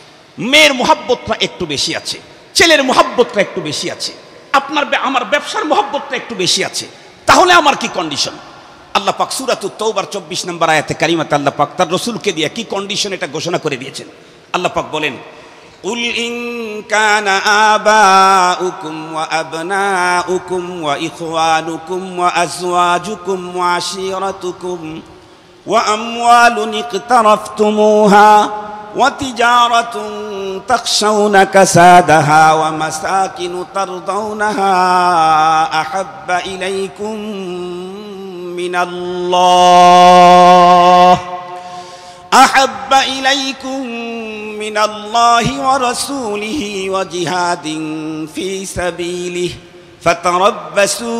মেয়ের মুহাব্বতটা একটু বেশি আছে, ছেলের মুহাব্বতটা একটু বেশি আছে, আপনার আমার ব্যবসার মুহাব্বতটা একটু বেশি আছে। তাহলে আমার কি কন্ডিশন? আল্লাহ পাক সূরাতুত তাওবার 24 নম্বর আয়াতে কারিমাতে আল্লাহ পাক তার রাসূলকে দিয়ে কি কন্ডিশন এটা ঘোষণা করে দিয়েছেন। আল্লাহ পাক বলেন, কুল ইন কানা আবাউকুম ওয়া আবনাউকুম ওয়া ইখওয়ানুকুম ওয়া আজওয়াজুকুম ওয়া আশীরাতুকুম ওয়া আমওয়ালুন ইকতারাফতুমুহা ওয়া তিজারাতুন তাখশাউনা কাসাদাহা ওয়া মাসাকিনু তারদাউনাহা আহাব্বা ইলাইকুম মিনাল্লাহ আহাব্বা ইলাইকুম মিনাল্লাহি ওয়া রাসূলিহি ওয়া জিহাদিন ফি সাবিলিহি ফাতারাব্বাসু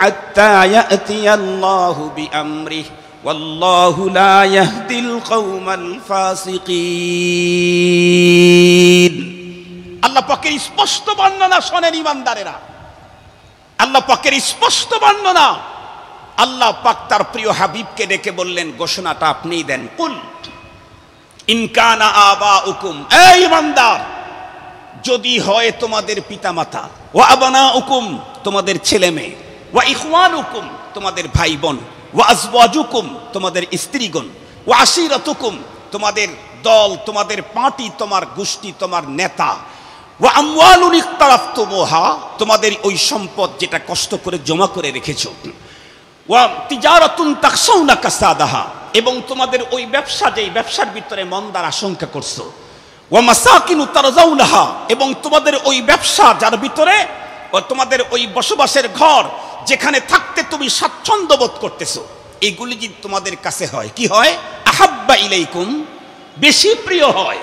হাত্তা ইয়াতিয়াল্লাহু বিআমরিহি ওয়াল্লাহু লা ইয়াহদিল কওমাল ফাসিকিন। আল্লাহ পাকের স্পষ্ট বর্ণনা শোনেন ঈমানদারেরা, আল্লাহ পাকের স্পষ্ট বর্ণনা। আল্লাহ পাক তার প্রিয় হাবিবকে ডেকে বললেন, ঘোষণাটা আপনিই দেন। কুল ইন কানা আবাউকুম, এই ঈমানদার, যদি হয় তোমাদের পিতামাতা, ওয়া আবনাউকুম, তোমাদের ছেলে মেয়ে, ওয়া ইখওয়ানুকুম, তোমাদের ভাই বোন, ওয়া আজওয়াজুকুম, তোমাদের স্ত্রীগণ, ওয়া আশীরাতুকুম, তোমাদের দল, তোমাদের পার্টি, তোমার গোষ্ঠী, তোমার নেতা, ওয়া আমওয়ালুন ইকতারাফতুমুহা, তোমাদের ওই সম্পদ যেটা কষ্ট করে জমা করে রেখেছো, ওয়া তিজারাতুন তাখশাউনা কাসাদাহা, এবং তোমাদের ওই ব্যবসা, যেই ব্যবসার ভিতরে মন্দার আশঙ্কা করছো, ওয়া মাসাকিনু তারজাউনাহা, এবং তোমাদের ওই ব্যবসা যার ভিতরে তোমাদের ওই বসবাসের ঘর, যেখানে থাকতে তুমি স্বাচ্ছন্দ্য বোধ করতেছো, এগুলি যদি তোমাদের কাছে হয়, কি হয়? আহাব্বা ইলাইকুম, বেশি প্রিয় হয়।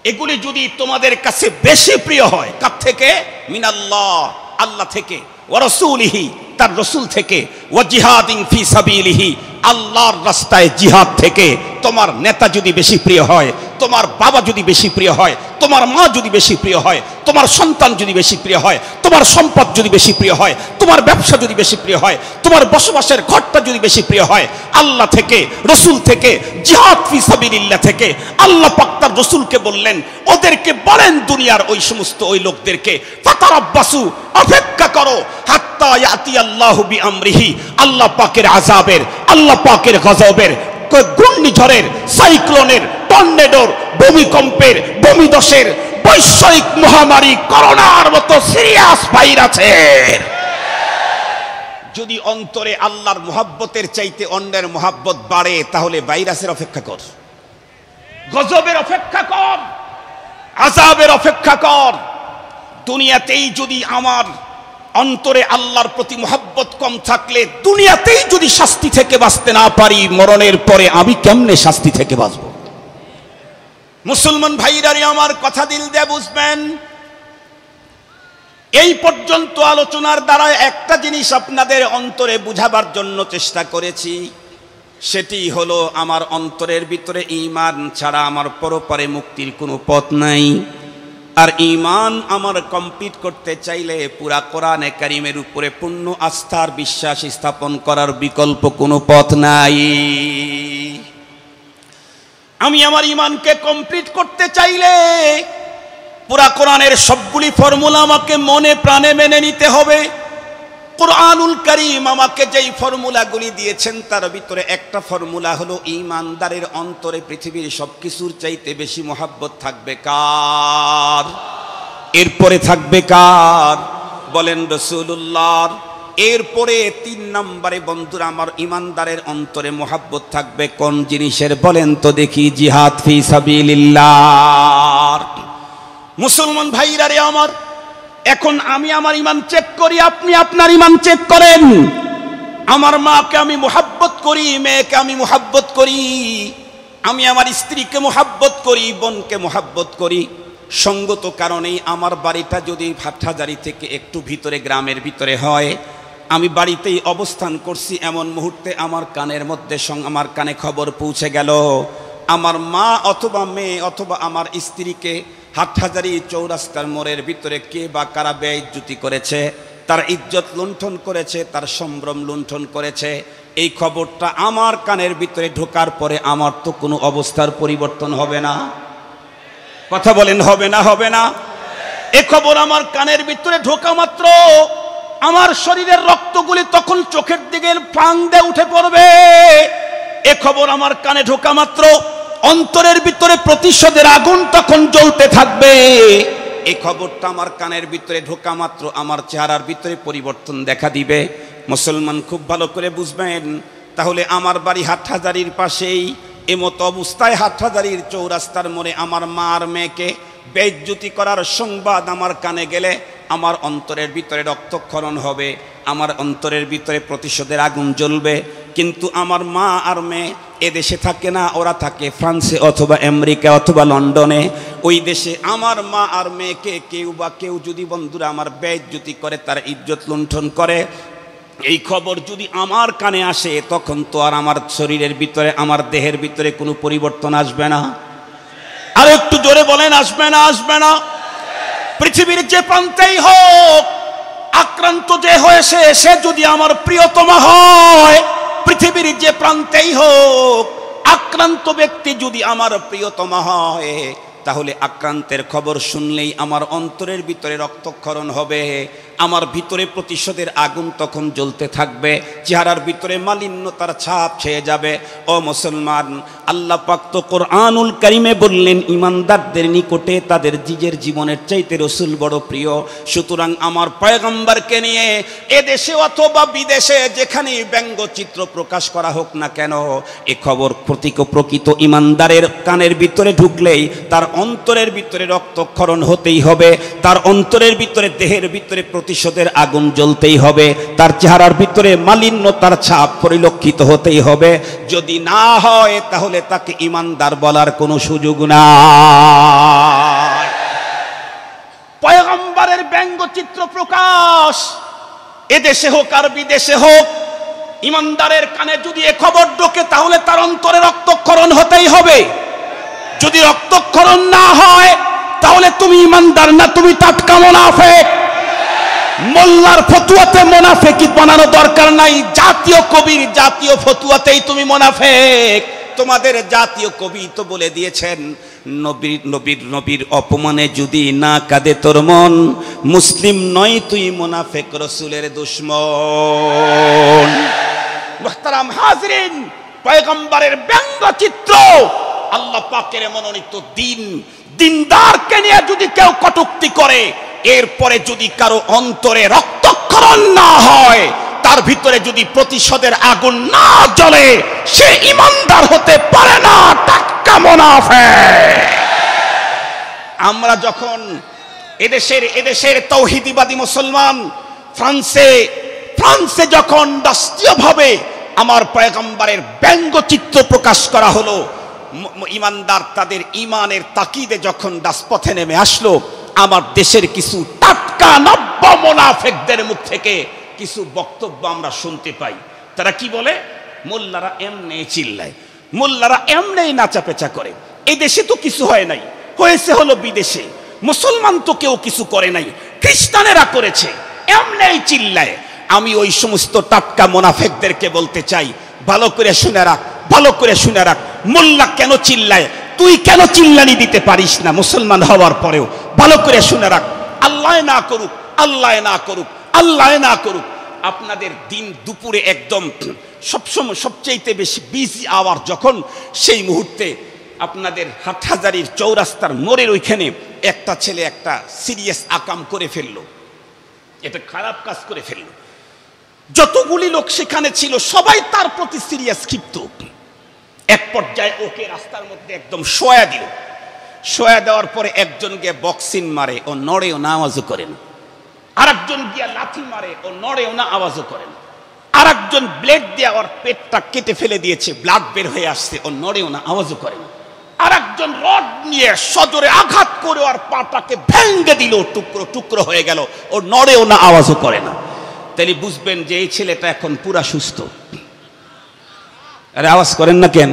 এগুলি যদি তোমাদের কাছে বেশি প্রিয় হয়, কার থেকে? মিনাল্লাহ, আল্লাহ থেকে, ওয়া রাসূলিহি, তার রসুল থেকে, ওয়া জিহাদিন ফি সাবিলিহি, আল্লাহর রাস্তায় জিহাদ থেকে তোমার নেতা যদি বেশি প্রিয় হয়, তোমার বাবা যদি বেশি প্রিয় হয়, তোমার মা যদি বেশি প্রিয় হয়, তোমার সন্তান যদি বেশি প্রিয় হয়, তোমার সম্পদ যদি বেশি প্রিয় হয়, তোমার ব্যবসা যদি বেশি প্রিয় হয়, তোমার বসবাসের ঘরটা যদি বেশি প্রিয় হয়, আল্লাহ থেকে, রসুল থেকে, জিহাদ ফি সাবিলিল্লাহ থেকে, আল্লাহ পাক তার রসুলকে বললেন, ওদেরকে বলেন, দুনিয়ার ওই সমস্ত ওই লোকদেরকে, ফাতারাব্বাসু, অপেক্ষা করো, হাত্তা ইয়াতিয়াল্লাহু বিআমরিহি, আল্লাহ পাকের আযাবের, আল্লাহ পাকের গজবের, ঘূর্ণিঝড়ের, সাইক্লোনের, টর্নেডোর, ভূমিকম্পের, ভূমিধসের, বৈশ্বিক মহামারী করোনার মতো সিরিয়াস ভাইরাসের যদি অন্তরে আল্লাহর মুহাব্বতের চাইতে অন্যের মুহাব্বত বাড়ে, তাহলে ভাইরাসের অপেক্ষা কর, গজবের অপেক্ষা কর, আযাবের অপেক্ষা কর। দুনিয়াতেই যদি আমার অন্তরে আল্লাহর প্রতি মুহাব্বত কম থাকলে, দুনিয়াতেই যদি শাস্তি থেকে বাঁচতে না পারি, মরণের পরে আমি কেমনে শাস্তি থেকে বাঁচব? মুসলমান ভাইরারে আমার কথা দিল দিয়ে বুঝবেন। এই পর্যন্ত আলোচনার দ্বারা একটা জিনিস আপনাদের অন্তরে বুঝাবার জন্য চেষ্টা করেছি, সেটি হলো আমার অন্তরের ভিতরে ঈমান ছাড়া আমার পরপারে মুক্তির কোনো পথ নাই। আর ঈমান আমার কমপ্লিট করতে চাইলে পুরা কোরআনে কারিমের উপরে পূর্ণ আস্থার বিশ্বাস স্থাপন করার বিকল্প কোনো পথ নাই। আমি আমার ঈমানকে কমপ্লিট করতে চাইলে পুরা কোরআনের সবগুলি ফর্মুলা আমাকে মনে প্রাণে মেনে নিতে হবে। কোরআনুল কারীম আমাকে যেই ফর্মুলাগুলি দিয়েছেন, তার ভিতরে একটা ফর্মুলা হলো, ঈমানদারের অন্তরে পৃথিবীর সবকিছুর চাইতে বেশি মুহাব্বত থাকবে কার? এরপরে থাকবে কার? বলেন রাসূলুল্লাহর। এরপরে 3 নম্বরে বন্ধুরা আমার ইমানদারের অন্তরে মোহাব্বত থাকবে কোন জিনিসের বলেন তো দেখি? জিহাদ ফি সাবিলিল্লাহ। মুসলমান ভাইরা রে আমার, এখন আমি আমার ঈমান চেক করি, আপনি আপনার ঈমান চেক করেন। আমার মাকে আমি মোহাব্বত করি, মেয়েকে আমি মোহাব্বত করি, আমি আমার স্ত্রীকে মোহাব্বত করি, বোনকে মোহাব্বত করি। সঙ্গত কারণেই আমার বাড়িটা যদি হাটহাজারী থেকে একটু ভিতরে গ্রামের ভিতরে হয়, আমি বাড়িতেই অবস্থান করছি, এমন মুহূর্তে আমার কানের মধ্যে আমার কানে খবর পৌঁছে গেল আমার মা অথবা মেয়ে অথবা আমার স্ত্রীকে হাটহাজারী চৌরাস্তার মোড়ের ভিতরে কে বা কারা বেইজ্জতি করেছে, তার ইজ্জত লুণ্ঠন করেছে, তার সম্ভ্রম লুণ্ঠন করেছে। এই খবরটা আমার কানের ভিতরে ঢোকার পরে আমার তো কোনো অবস্থার পরিবর্তন হবে না? কথা বলেন হবে না? হবে না? এ খবর আমার কানের ভিতরে ঢোকা মাত্র আমার শরীরের রক্তগুলি তখন চোখের দিকে ফাং দিয়ে উঠে পড়বে। এ খবর আমার কানে ঢোকা মাত্র অন্তরের ভিতরে প্রতিশোধের আগুন তখন জ্বলতে থাকবে। এই খবরটা আমার কানের ভিতরে ঢোকা মাত্র আমার চেহারার ভিতরে পরিবর্তন দেখা দিবে। মুসলমান খুব ভালো করে বুঝবেন। তাহলে আমার বাড়ি হাটহাজারীর পাশেই, এমতো অবস্থায় হাটহাজারীর চৌরাস্তার মোড়ে আমার মা আর মেয়েকে বেইজ্জতি করার সংবাদ আমার কানে গেলে আমার অন্তরের ভিতরে রক্তক্ষরণ হবে, আমার অন্তরের ভিতরে প্রতিশোধের আগুন জ্বলবে। কিন্তু আমার মা আর মেয়ে এদেশে থাকে না, ওরা থাকে ফ্রান্সে অথবা আমেরিকা অথবা লন্ডনে। ওই দেশে আমার মা আর মেয়েকে কেউ যদি বন্ধুরা আমার বেইজ্জতি করে, তার ইজ্জত লুণ্ঠন করে, এই খবর যদি আমার কানে আসে, তখন তো আর আমার শরীরের ভিতরে আমার দেহের ভিতরে কোনো পরিবর্তন আসবে না। আর একটু জোরে বলেন, আসবে না? আসবে না? পৃথিবীর যে প্রান্তেই হোক, আক্রান্ত যে হয়েছে সে যদি আমার প্রিয়তমা হয়, পৃথিবীর যে প্রান্তেই হোক, আক্রান্ত ব্যক্তি যদি আমার প্রিয়তমা হয়, তাহলে আক্রান্তের খবর শুনলেই আমার অন্তরের ভিতরে রক্তক্ষরণ হবে, আমার ভিতরে প্রতিশোধের আগুন তখন জ্বলতে থাকবে, চেহারার ভিতরে মালিন্যতার ছাপ ছেয়ে যাবে। ও মুসলমান, আল্লাহ পাক তো কোরআনুল কারীমে বললেন, ইমানদারদের নিকটে তাদের নিজের জীবনের চাইতে রাসূল বড় প্রিয়। সুতরাং আমার পয়গম্বরকে নিয়ে এদেশে অথবা বিদেশে যেখানে ব্যঙ্গচিত্র প্রকাশ করা হোক না কেন, এ খবর প্রকৃত ইমানদারের কানের ভিতরে ঢুকলেই তার অন্তরের ভিতরে রক্তক্ষরণ হতেই হবে, তার অন্তরের ভিতরে দেহের ভিতরে প্রতিশোধের আগুন জ্বলতেই হবে, তার চেহারার ভিতরে মালিন্যতার ছাপ পরিলক্ষিত হতেই হবে। যদি না হয় তাহলে তাকে ইমানদার বলার কোনো সুযোগ নাই। পয়গম্বরের ব্যঙ্গচিত্র প্রকাশ এদেশে হোক আর বিদেশে হোক, ইমানদারের কানে যদি এ খবর ঢোকে তাহলে তার অন্তরে রক্তক্ষরণ হতেই হবে। যদি রক্তক্ষরণ না হয় তাহলে তুমি ইমানদার না, তুমি টাটকা মুনাফিক। মোল্লার ফতুয়াতে মুনাফিকি বানানো দরকার নাই, জাতীয় কবির জাতীয় ফতুয়াতেই তুমি মুনাফিক। তোমাদের জাতীয় কবি তো বলে দিয়েছেন, নবীর অপমানে যদি না কাঁদে তোর মন, মুসলিম নয় তুই মুনাফিক, রাসূলের দুশমন। মুহতারাম হাজরিন, পয়গম্বরের ব্যঙ্গচিত্র আল্লাহ পাকের মনোনীত দিনদারকে নিয়ে যদি কেউ কটূক্তি করে, এরপরে যদি কারো অন্তরে রক্তক্ষরণ না হয়, তার ভিতরে যদি প্রতিশোধের আগুন না জ্বলে, সে ইমানদার হতে পারে না, টাটকা মুনাফিক। আমরা যখন এদেশের তৌহিদিবাদী মুসলমান ফ্রান্সে যখন রাষ্ট্রীয়ভাবে আমার পয়গম্বরের ব্যঙ্গচিত্র প্রকাশ করা হলো, ইমানদার তাদের ইমানের তাকিদে যখন রাজপথে নেমে আসলো, আমার দেশের কিছু টাটকা নব্য মুনাফিকদের মুখ থেকে কিছু বক্তব্য আমরা শুনতে পাই। তারা কি বলে? মোল্লারা এমনি চিল্লায়, মোল্লারা এমনি নাচাপেচা করে, এই দেশে তো কিছু হয় নাই, হয়েছে হলো বিদেশে, মুসলমান তো কেউ কিছু করে নাই, খ্রিস্টানেরা করেছে, এমনি চিল্লায়। আমি ওই সমস্ত টাটকা মুনাফিকদেরকে বলতে চাই, ভালো করে শুনে রাখ, ভালো করে শুনে রাখ, মোল্লা কেন চিল্লায়, তুই কেন চিল্লানি দিতে পারিস না মুসলমান হওয়ার পরেও? ভালো করে শুনে রাখ, আল্লাহ না করুক, আল্লাহ না করুক, আল্লাহ না করুক, আপনাদের দিন দুপুরে একদম সবসময় সবচাইতে বেশি বিজি আওয়ার যখন, সেই মুহূর্তে আপনাদের হাটহাজারীর চৌরাস্তার মোড়ের ওইখানে একটা ছেলে একটা সিরিয়াস আকাম করে ফেললো। এটা খারাপ কাজ করে ফেলল। যতগুলি লোক সেখানে ছিল সবাই তার প্রতি সিরিয়াস ক্ষিপ্ত। এক পর্যায়ে ওকে রাস্তার মধ্যে একদম শোয়া দিল। শোয়া দেওয়ার পরে একজন গিয়ে বক্সিং মারে, ও নড়েও না, আওয়াজও করে না। আর একজন গিয়া লাথি মারে, ও নড়েও না, আওয়াজও করে না। আর একজন ব্লেড দিয়ে ওর পেটটা কেটে ফেলে দিয়েছে, ব্লাড বের হয়ে আসছে, ও নড়েও না, আওয়াজও করে না। আর একজন রড নিয়ে সজোরে আঘাত করে ওর পাটাকে ভেঙে দিল, টুকরো টুকরো হয়ে গেল, ও নড়েও না, আওয়াজও করে না। তাহলে বুঝবেন যে এই ছেলেটা এখন পুরা সুস্থ। আরে আওয়াজ করেন না কেন?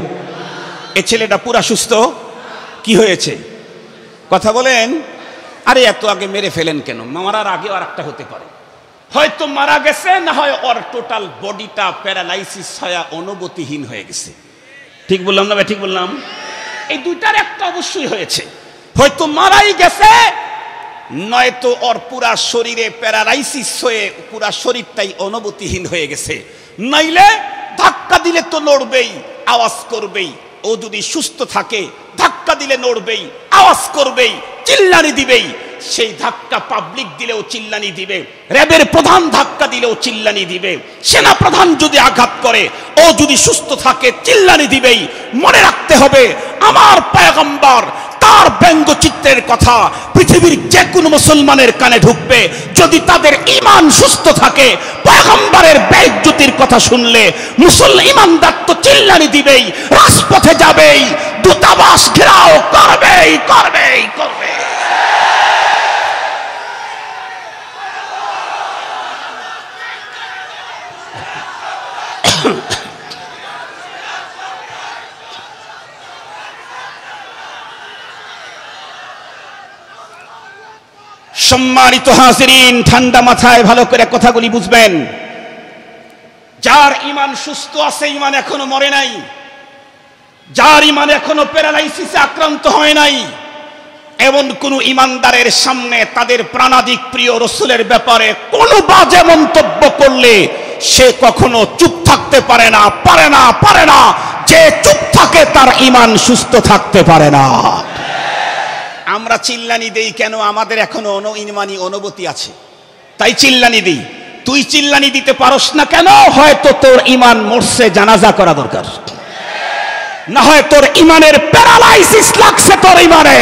এই ছেলেটা পুরা সুস্থ। কি হয়েছে কথা বলেন? আরে এত আগে মেরে ফেলেন কেন? মারার আগে আর একটা হতে পারে, হয়তো মারা গেছে, না হয় ওর টোটাল বডিটা প্যারালাইসিস হয়ে অনুভূতিহীন হয়ে গেছে। ঠিক বললাম না? ঠিক বললাম? এই দুইটার একটা অবশ্যই হয়েছে। হয়তো মারাই গেছে, নয়তো ওর পুরা শরীরে প্যারালাইসিস হয়ে পুরা শরীরটাই অনুভূতিহীন হয়ে গেছে। নাইলে ধাক্কা দিলে তো নড়বেই, আওয়াজ করবেই। ও যদি সুস্থ থাকে ধাক্কা দিলে নড়বেই, আওয়াজ করবেই, চিল্লানি দিবেই। সেই ধাক্কা পাবলিক দিলেও চিল্লানি দিবে, র্যাবের প্রধান ধাক্কা দিলেও চিল্লানি দিবে, সেনা প্রধান যদি আঘাত করে ও যদি সুস্থ থাকে চিল্লানি দিবেই। মনে রাখতে হবে, আমার পয়গম্বর তার ব্যঙ্গচিত্রের কথা পৃথিবীর যে কোনো মুসলমানের কানে ঢুকবে যদি তাদের ঈমান সুস্থ থাকে। পয়গম্বরের বেইজ্জতির কথা শুনলে ইমানদার তো চিল্লানি দিবেই, রাজপথে যাবেই, দূতাবাস ঘেরাও করবেই করবেই করবে। সম্মানিত হাজিরিন, ঠান্ডা মাথায় ভালো করে কথাগুলি বুঝবেন। যার ঈমান সুস্থ আছে, ঈমান এখনো মরে নাই, যার ঈমান এখনো প্যারালাইসিসে আক্রান্ত হয় নাই, এমন কোন ঈমানদারের সামনে তাদের প্রাণাধিক প্রিয় রাসূলের ব্যাপারে কোনো বাজে মন্তব্য করলে সে কখনো চুপ থাকতে পারে না, পারে না, পারে না। যে চুপ থাকে তার ঈমান সুস্থ থাকতে পারে না। আমরা চিল্লানি দেই কেন? আমাদের এখনো ঈমানি অনুভূতি আছে, তাই চিল্লানি দিই। তুই চিল্লানি দিতে পারস না কেন? হয়তো তোর ঈমান মরছে, জানাজা করা দরকার, না হয় তোর ঈমানের প্যারালাইসিস লাগছে তোর ঈমানে।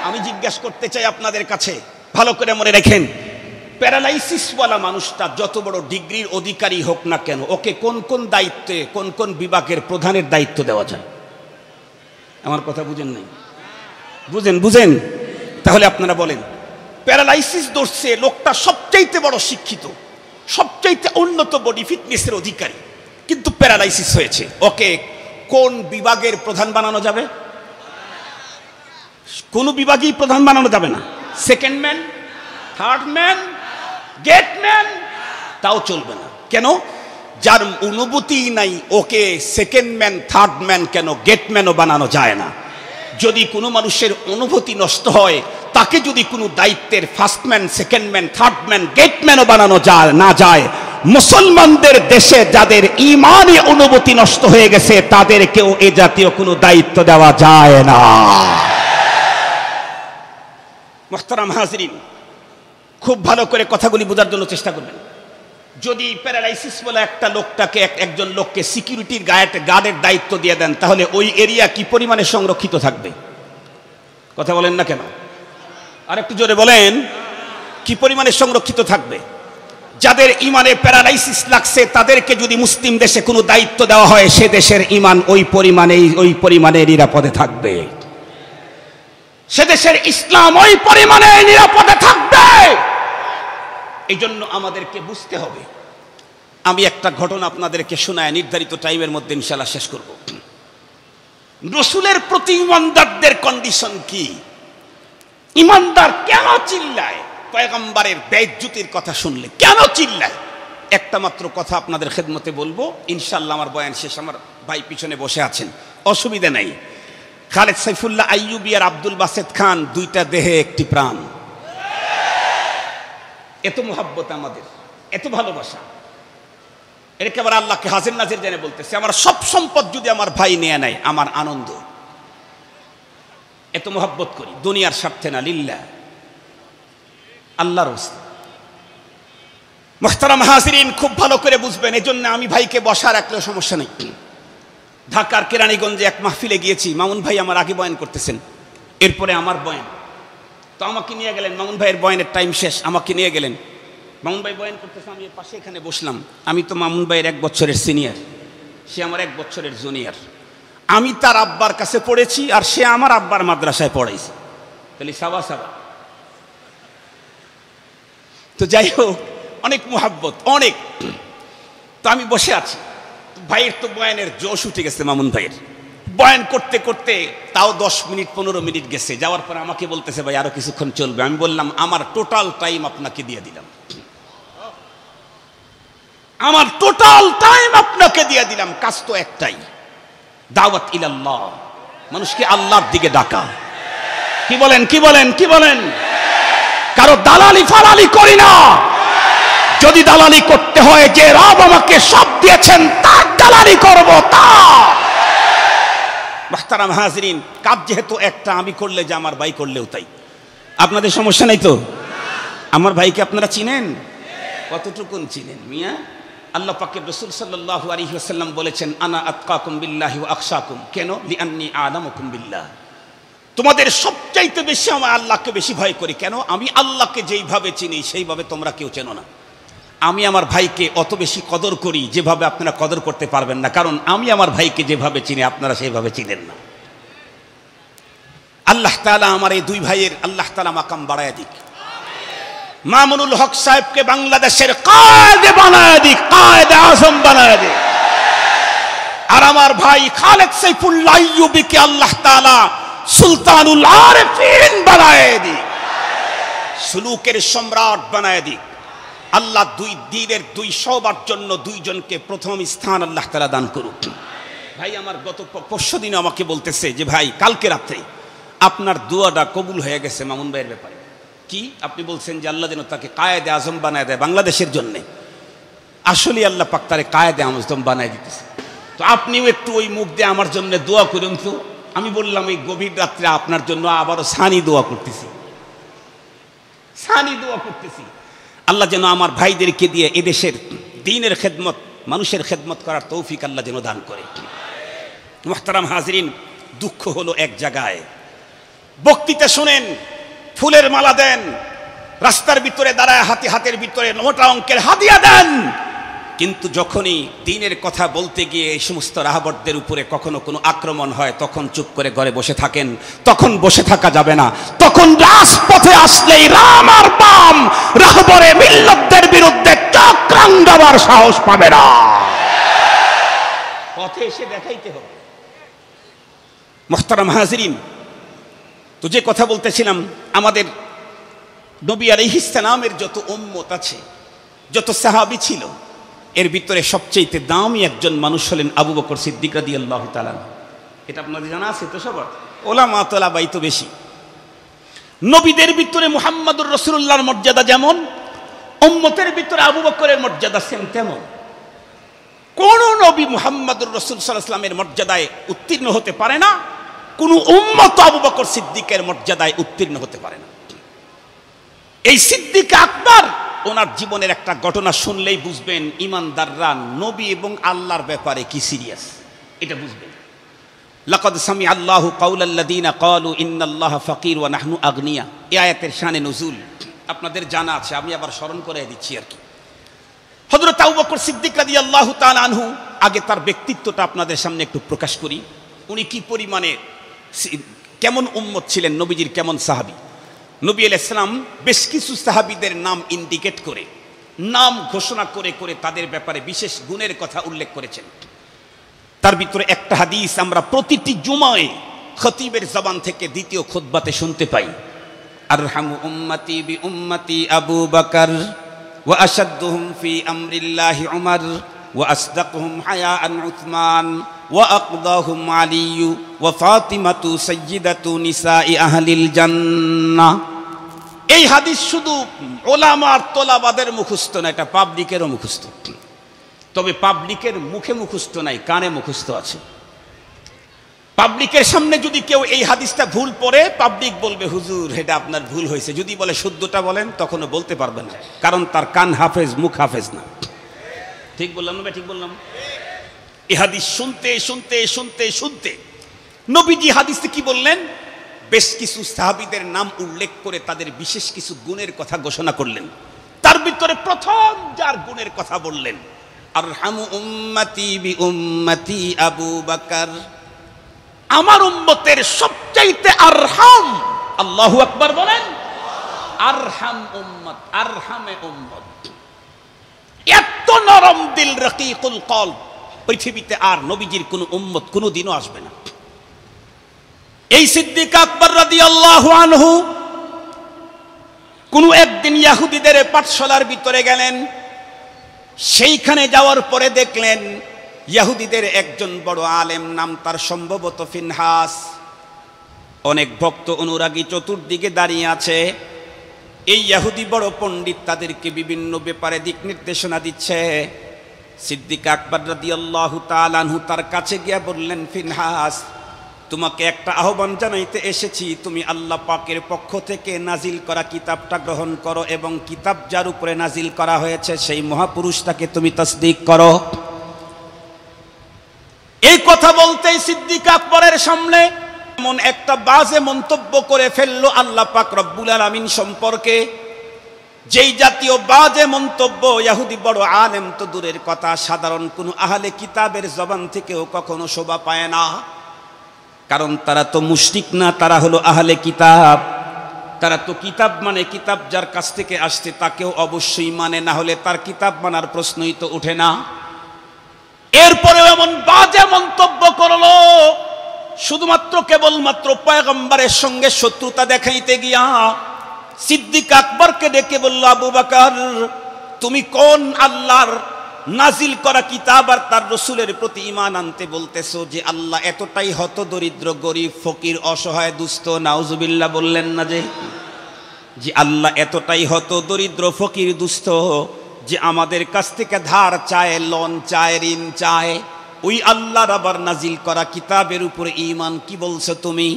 আমি জিজ্ঞাসা করতে চাই আপনাদের কাছে, ভালো করে মনে রাখেন, প্যারালাইসিস ওয়ালা মানুষটা যত বড় ডিগ্রির অধিকারী হোক না কেন, ওকে কোন কোন দায়িত্বে, কোন কোন বিভাগের প্রধানের দায়িত্ব দেওয়া যায়? আমার কথা বুঝেন নাই? বুঝেন? বুঝেন? তাহলে আপনারা বলেন, প্যারালাইসিস ধরছে লোকটা সবচাইতে বড় শিক্ষিত, সবচাইতে উন্নত বডি ফিটনেসের অধিকারী, কিন্তু প্যারালাইসিস হয়েছে, ওকে কোন বিভাগের প্রধান বানানো যাবে? কোন বিভাগই প্রধান বানানো যাবে না। Second man, third man, gate man, তাও চলবে না। কেন? যার অনুভূতি নাই ওকে সেকেন্ড ম্যান, থার্ড ম্যান কেন গেট ম্যানও বানানো যায় না। যদি কোনো মানুষের অনুভূতি নষ্ট হয়, তাকে যদি কোনো দায়িত্বের first man, second man, third man, gate ম্যানও বানানো যায় না যায়, মুসলমানদের দেশে যাদের ঈমানে অনুভূতি নষ্ট হয়ে গেছে তাদেরকেও এ জাতীয় কোনো দায়িত্ব দেওয়া যায় না। মুহতারাম হাজিরিন, খুব ভালো করে কথাগুলি বোঝার জন্য চেষ্টা করবেন। যদি প্যারালাইসিস বলে একটা লোকটাকে, একজন লোককে সিকিউরিটির গার্ডের দায়িত্ব দিয়ে দেন, তাহলে ওই এরিয়া কি পরিমাণে সংরক্ষিত থাকবে? কথা বলেন না কেন? আর একটু জোরে বলেন, কি পরিমাণে সংরক্ষিত থাকবে? যাদের ঈমানে প্যারালাইসিস লাগছে তাদেরকে যদি মুসলিম দেশে কোনো দায়িত্ব দেওয়া হয়, সে দেশের ঈমান ওই পরিমাণে নিরাপদে থাকবে, সে দেশের ইসলাম ওই পরিমাণে নিরাপদে থাকবে। এই জন্য আমাদেরকে বুঝতে হবে। আমি একটা ঘটনা আপনাদেরকে শোনায় নির্ধারিত টাইমের মধ্যে ইনশাআল্লাহ শেষ করব। রাসূলের প্রতি ঈমানদারদের কন্ডিশন কি? ঈমানদার কেন চিল্লায়? পয়গম্বরের বেইজ্জতির কথা শুনলে কেন চিল্লায়? একটা মাত্র কথা আপনাদের খেদমতে বলবো, ইনশাআল্লাহ আমার বয়ান শেষ। আমার ভাই পিছনে বসে আছেন, অসুবিধা নাই। খালেদ সাইফুল্লাহ আইয়ুবী আর আব্দুল বাসেত খান, দুইটা দেহে একটি প্রাণ। এত মোহাব্বত আমাদের, এত ভালোবাসা, এটাকে আবার আল্লাহকে হাজির নাজির জেনে বলতেছে, আমার সব সম্পদ যদি আমার ভাই নিয়ে নেয় আমার আনন্দ। এত মোহাব্বত করি, দুনিয়ার স্বার্থে না, লিল্লাহ, আল্লাহর রাস্তায়। মুহতারাম হাজিরিন, খুব ভালো করে বুঝবেন, এজন্য আমি ভাইকে বসার একটা সমস্যা নেই। ঢাকার কেরানীগঞ্জে এক মাহফিলে গিয়েছি, মামুন ভাই আমার আগে বয়ান করতেছেন, এরপরে আমার বয়ান। তো আমাকে নিয়ে গেলেন, মামুন ভাইয়ের বয়ানের টাইম শেষ, আমাকে নিয়ে গেলেন। মামুন ভাই বয়ান করতেছে, আমি এর পাশে এখানে বসলাম। আমি তো মামুন ভাইয়ের 1 বছরের সিনিয়র, সে আমার 1 বছরের জুনিয়র। আমি তার আব্বার কাছে পড়েছি আর সে আমার আব্বার মাদ্রাসায় পড়াইছে, তাহলে সাবা সাবা। তো যাই হোক, অনেক মোহাব্বত, অনেক। তো আমি বসে আছি, ভাইয়ের তো বয়ানের জোশ উঠে গেছে। মামুন ভাইয়ের বয়ান করতে করতে তাও 10 মিনিট 15 মিনিট গেছে। যাওয়ার পর আমাকে বলতেছে, ভাই আরো কিছুক্ষণ চলবে। আমি বললাম, আমার টোটাল টাইম আপনাকে দিয়ে দিলাম, আমার টোটাল টাইম আপনাকে দিয়ে দিলাম। কাজ তো একটাই, দাওয়াত ইলাল্লাহ, মানুষকে আল্লাহর দিকে ডাকা। কি বলেন, কি বলেন, কি বলেন? কারো দালালি ফালালি করি না। যদি দালালি করতে হয়, যে রব আমাকে সব দিয়েছেন তার দালালি করব। তা মুহতারাম হাজিরিন, কাজ যেহেতু একটা, আমি করলে যে আমার ভাই করলেও তাই। আপনাদের সমস্যা নেই তো? আমার ভাইকে আপনারা চিনেন? কতটুকুন চিনেন মিয়া? আল্লাহ পাকের রাসূল সাল্লাল্লাহু আলাইহি ওয়াসাল্লাম বলেছেন, আনা আতকাকুম বিল্লাহি ওয়া আখশাকুম। কেন? লিআন্নী আ'লামুকুম বিল্লাহ। তোমাদের সবচাইতে বেশি আমি আল্লাহকে বেশি ভয় করি। কেন? আমি আল্লাহকে যেইভাবে চিনি সেইভাবে তোমরা কেউ চেনো না। আমি আমার ভাইকে অত বেশি কদর করি যেভাবে আপনারা কদর করতে পারবেন না, কারণ আমি আমার ভাইকে যেভাবে চিনি আপনারা সেইভাবে চিনেন না। আল্লাহ তাআলা আমার এই 2 ভাইয়ের আল্লাহ তাআলা মাকাম বাড়ায় দিক। মামুনুল হক সাহেবকে বাংলাদেশের কায়েদে বানায় দিক, কায়েদে আজম বানায় দিক। আর আমার ভাই খালেদ সাইফুল্লাহ আইয়ুবীকে আল্লাহ তাআলা সুলতানুল আরিফিন বানায় দিক, সুলুকের সম্রাট বানায় দিক। আল্লাহ 2 দিনের 2 সবার জন্য 2 জনকে প্রথম স্থান আল্লাহ তাআলা দান করুক। ভাই আমার গত পরশু দিন আমাকে বলতেছে যে, ভাই কালকে রাতে আপনার দোয়াটা কবুল হয়ে গেছে মামুন ভাইয়ের ব্যাপারে। কি? আপনি বলছেন যে আল্লাহ যেন তাকে কায়েদে আজম বানায় দেয় বাংলাদেশের জন্য। আসলে আল্লাহ পাক তারে কায়েদে আজম বানায় দিতেছে। তো আপনিও একটু ওই মুখ দিয়ে আমার জন্য দোয়া করুন তো। আমি বললাম, এই গভীর রাত্রে আপনার জন্য আবারও সানি দোয়া করতেছি, সানি দোয়া করতেছি। আল্লাহ যেন আমার ভাইদেরকে দিয়ে এদেশের দ্বীনের খেদমত, মানুষের খেদমত করার তৌফিক আল্লাহ যেন দান করে। মুহতারাম হাজিরিন, দুঃখ হলো এক জায়গায়, বক্তৃতা শুনেন, ফুলের মালা দেন, রাস্তার ভিতরে দাঁড়ায় হাতের ভিতরে মোটা অঙ্কের হাদিয়া দেন, কিন্তু যখনই দ্বীনের কথা বলতে গিয়ে এই সমস্ত রাহবরদের উপরে কখনো কোনো আক্রমণ হয়, তখন চুপ করে ঘরে বসে থাকেন। তখন বসে থাকা যাবে না, তখন রাজপথে আসলেই রাম আর বাম রাহবরে মিল্লাতদের বিরুদ্ধে চক্রান্তাবার সাহস পাবে না, পথে এসে দেখাইতে হবে। মুহতারাম হাজিরিন, তো যে কথা বলতেছিলাম, আমাদের নবী আলাইহিস সালামের যত উম্মত আছে, যত সাহাবী ছিল, এর ভিতরে সবচেয়ে দামি একজন মানুষ হলেন আবু বকর সিদ্দিক রাদিয়াল্লাহু তাআলা। এটা আপনাদের জানা আছে তো সবার? ওলামা তোলাবাই তো বেশি। নবীদের ভিতরে মুহাম্মদুর রাসূলুল্লাহর মর্যাদা যেমন, উম্মতের ভিতরে আবু বকরের মর্যাদা সেম তেমন। কোন নবী মুহাম্মদুর রাসূল সাল্লাল্লাহু আলাইহি ওয়াসাল্লামের মর্যাদায় উত্তীর্ণ হতে পারে না, কোন উম্মত আবু বকর সিদ্দিকের মর্যাদায় উত্তীর্ণ হতে পারে না। এই সিদ্দিক আকবর, ওনার জীবনের একটা ঘটনা শুনলেই বুঝবেন ইমানদাররা নবী এবং আল্লাহর ব্যাপারে কি সিরিয়াস, এটা বুঝবেন। লাকাদ সামিআ আল্লাহু কাওলাল্লাযীনা ক্বালু ইন্নাল্লাহা ফাকির ওয়া নাহনু আগনিয়া। এই আয়াতের শানে নুজুল আপনাদের জানা আছে, আমি আবার স্মরণ করে দিচ্ছি আর কি। হযরত আবু বকর সিদ্দিক রাদিয়াল্লাহু তাআলা আনহু, আগে তার ব্যক্তিত্বটা আপনাদের সামনে একটু প্রকাশ করি। উনি কি পরিমাণে কেমন উম্মত ছিলেন, নবীজির কেমন সাহাবী। নবী আলাইহিস সালাম বেশ কিছু সাহাবীদের নাম ইন্ডিকেট করে, নাম ঘোষণা করে করে তাদের ব্যাপারে বিশেষ গুণের কথা উল্লেখ করেছেন। তার ভিতরে একটা হাদিস আমরা প্রতিটি জুমায় খতিবের জবান থেকে দ্বিতীয় খুতবাতে শুনতে পাই, আরহামু উম্মতি বি উম্মতি আবু বকর ওয়া আশাদ্দুহুম ফি আমরিল্লাহি উমর ওয়া আসদাকুহুম হায়াআন উসমান ওয়া আকদাহুম আলী ওয়া ফাতিমাতু সাইয়্যিদাতু নিসাই আহলিল জান্নাহ। এই হাদিস শুধু ওলামা আর তোলাবাদের মুখস্থ না, এটা পাবলিকেরও মুখস্থ। তবে পাবলিকের মুখে মুখস্থ নাই, কানে মুখস্থ আছে। পাবলিকের সামনে যদি কেউ এই হাদিসটা ভুল পড়ে, পাবলিক বলবে হুজুর এটা আপনার ভুল হয়েছে। যদি বলে শুদ্ধটা বলেন, তখনও বলতে পারবে না, কারণ তার কান হাফেজ, মুখ হাফেজ না। ঠিক বললাম না? ঠিক বললাম। এই হাদিস শুনতে শুনতে শুনতে শুনতে নবীজি হাদিসে কি বললেন? বেশ কিছু সাহাবীদের নাম উল্লেখ করে তাদের বিশেষ কিছু গুণের কথা ঘোষণা করলেন। তার ভিতরে প্রথম যার গুণের কথা বললেন, আরহামু উম্মতি বি উম্মতি আবু বকর, আমার উম্মতের সবচাইতে আরহাম, আল্লাহু আকবার বলেন, আরহাম উম্মত, আরহামে উম্মত। এত নরম দিল, রকিকুল কলব পৃথিবীতে আর নবীজির কোন উম্মত কোনদিনও আসবে না। এই সিদ্দিক আকবর রাদিয়াল্লাহু আনহু কোন একদিন ইহুদিদের পাঠশালার ভিতরে গেলেন। সেইখানে যাওয়ার পরে দেখলেন ইহুদিদের একজন বড় আলেম, নাম তার সম্ভবত ফিনহাস, অনেক ভক্ত অনুরাগী চতুর্দিকে দাঁড়িয়ে আছে। এই ইহুদি বড় পণ্ডিত তাদেরকে বিভিন্ন ব্যাপারে দিক নির্দেশনা দিচ্ছে। সিদ্দিক আকবর রাদিয়াল্লাহু তাআলা আনহু তার কাছে গিয়ে বললেন, ফিনহাস, তোমাকে একটা আহ্বান জানাইতে এসেছি, তুমি আল্লাহ পাকের পক্ষ থেকে নাজিল করা কিতাবটা গ্রহণ করো এবং কিতাব যার উপরে নাজিল করা হয়েছে সেই মহাপুরুষটাকে তুমি তাসদিক করো। এই কথা বলতেই সিদ্দিক আকবরের সামনে এমন একটা বাজে মন্তব্য করে ফেললো আল্লাহ পাক রব্বুল আলামিন সম্পর্কে, যেই জাতীয় বাজে মন্তব্য ইহুদি বড় আলেম তো দূরের কথা, সাধারণ কোনো আহলে কিতাবের জবান থেকেও কখনো শোভা পায় না। কারণ তারা তো মুশরিক না, তারা হলো আহলে কিতাব। তারা তো কিতাব মানে কিতাব যার কাছ থেকে আসছে তাকেও অবশ্যই মানে, না হলে তার কিতাব মানার প্রশ্নই তো ওঠে না। এরপরেও এমন বাজে মন্তব্য করলো, শুধুমাত্র কেবলমাত্র পয়গম্বরের সঙ্গে শত্রুতা দেখাইতে গিয়া সিদ্দিক আকবরকে ডেকে বলল, আবু বকর, তুমি কোন আল্লাহর নাজিল করা কিতাব আর তার রসুলের প্রতি ঈমান আনতে বলতেছো যে আল্লাহ এতটাই হত দরিদ্র, গরিব, ফকির, অসহায়, দুস্থ? নাউজুবিল্লাহ বললেন না যে আল্লাহ এতটাই হত দরিদ্র, ফকির, দুস্থ যে আমাদের কাছ থেকে ধার চায়, লোন চায়, ঋণ চায়? ওই আল্লাহর আবার নাজিল করা কিতাবের উপরে ঈমান কি বলছো তুমি?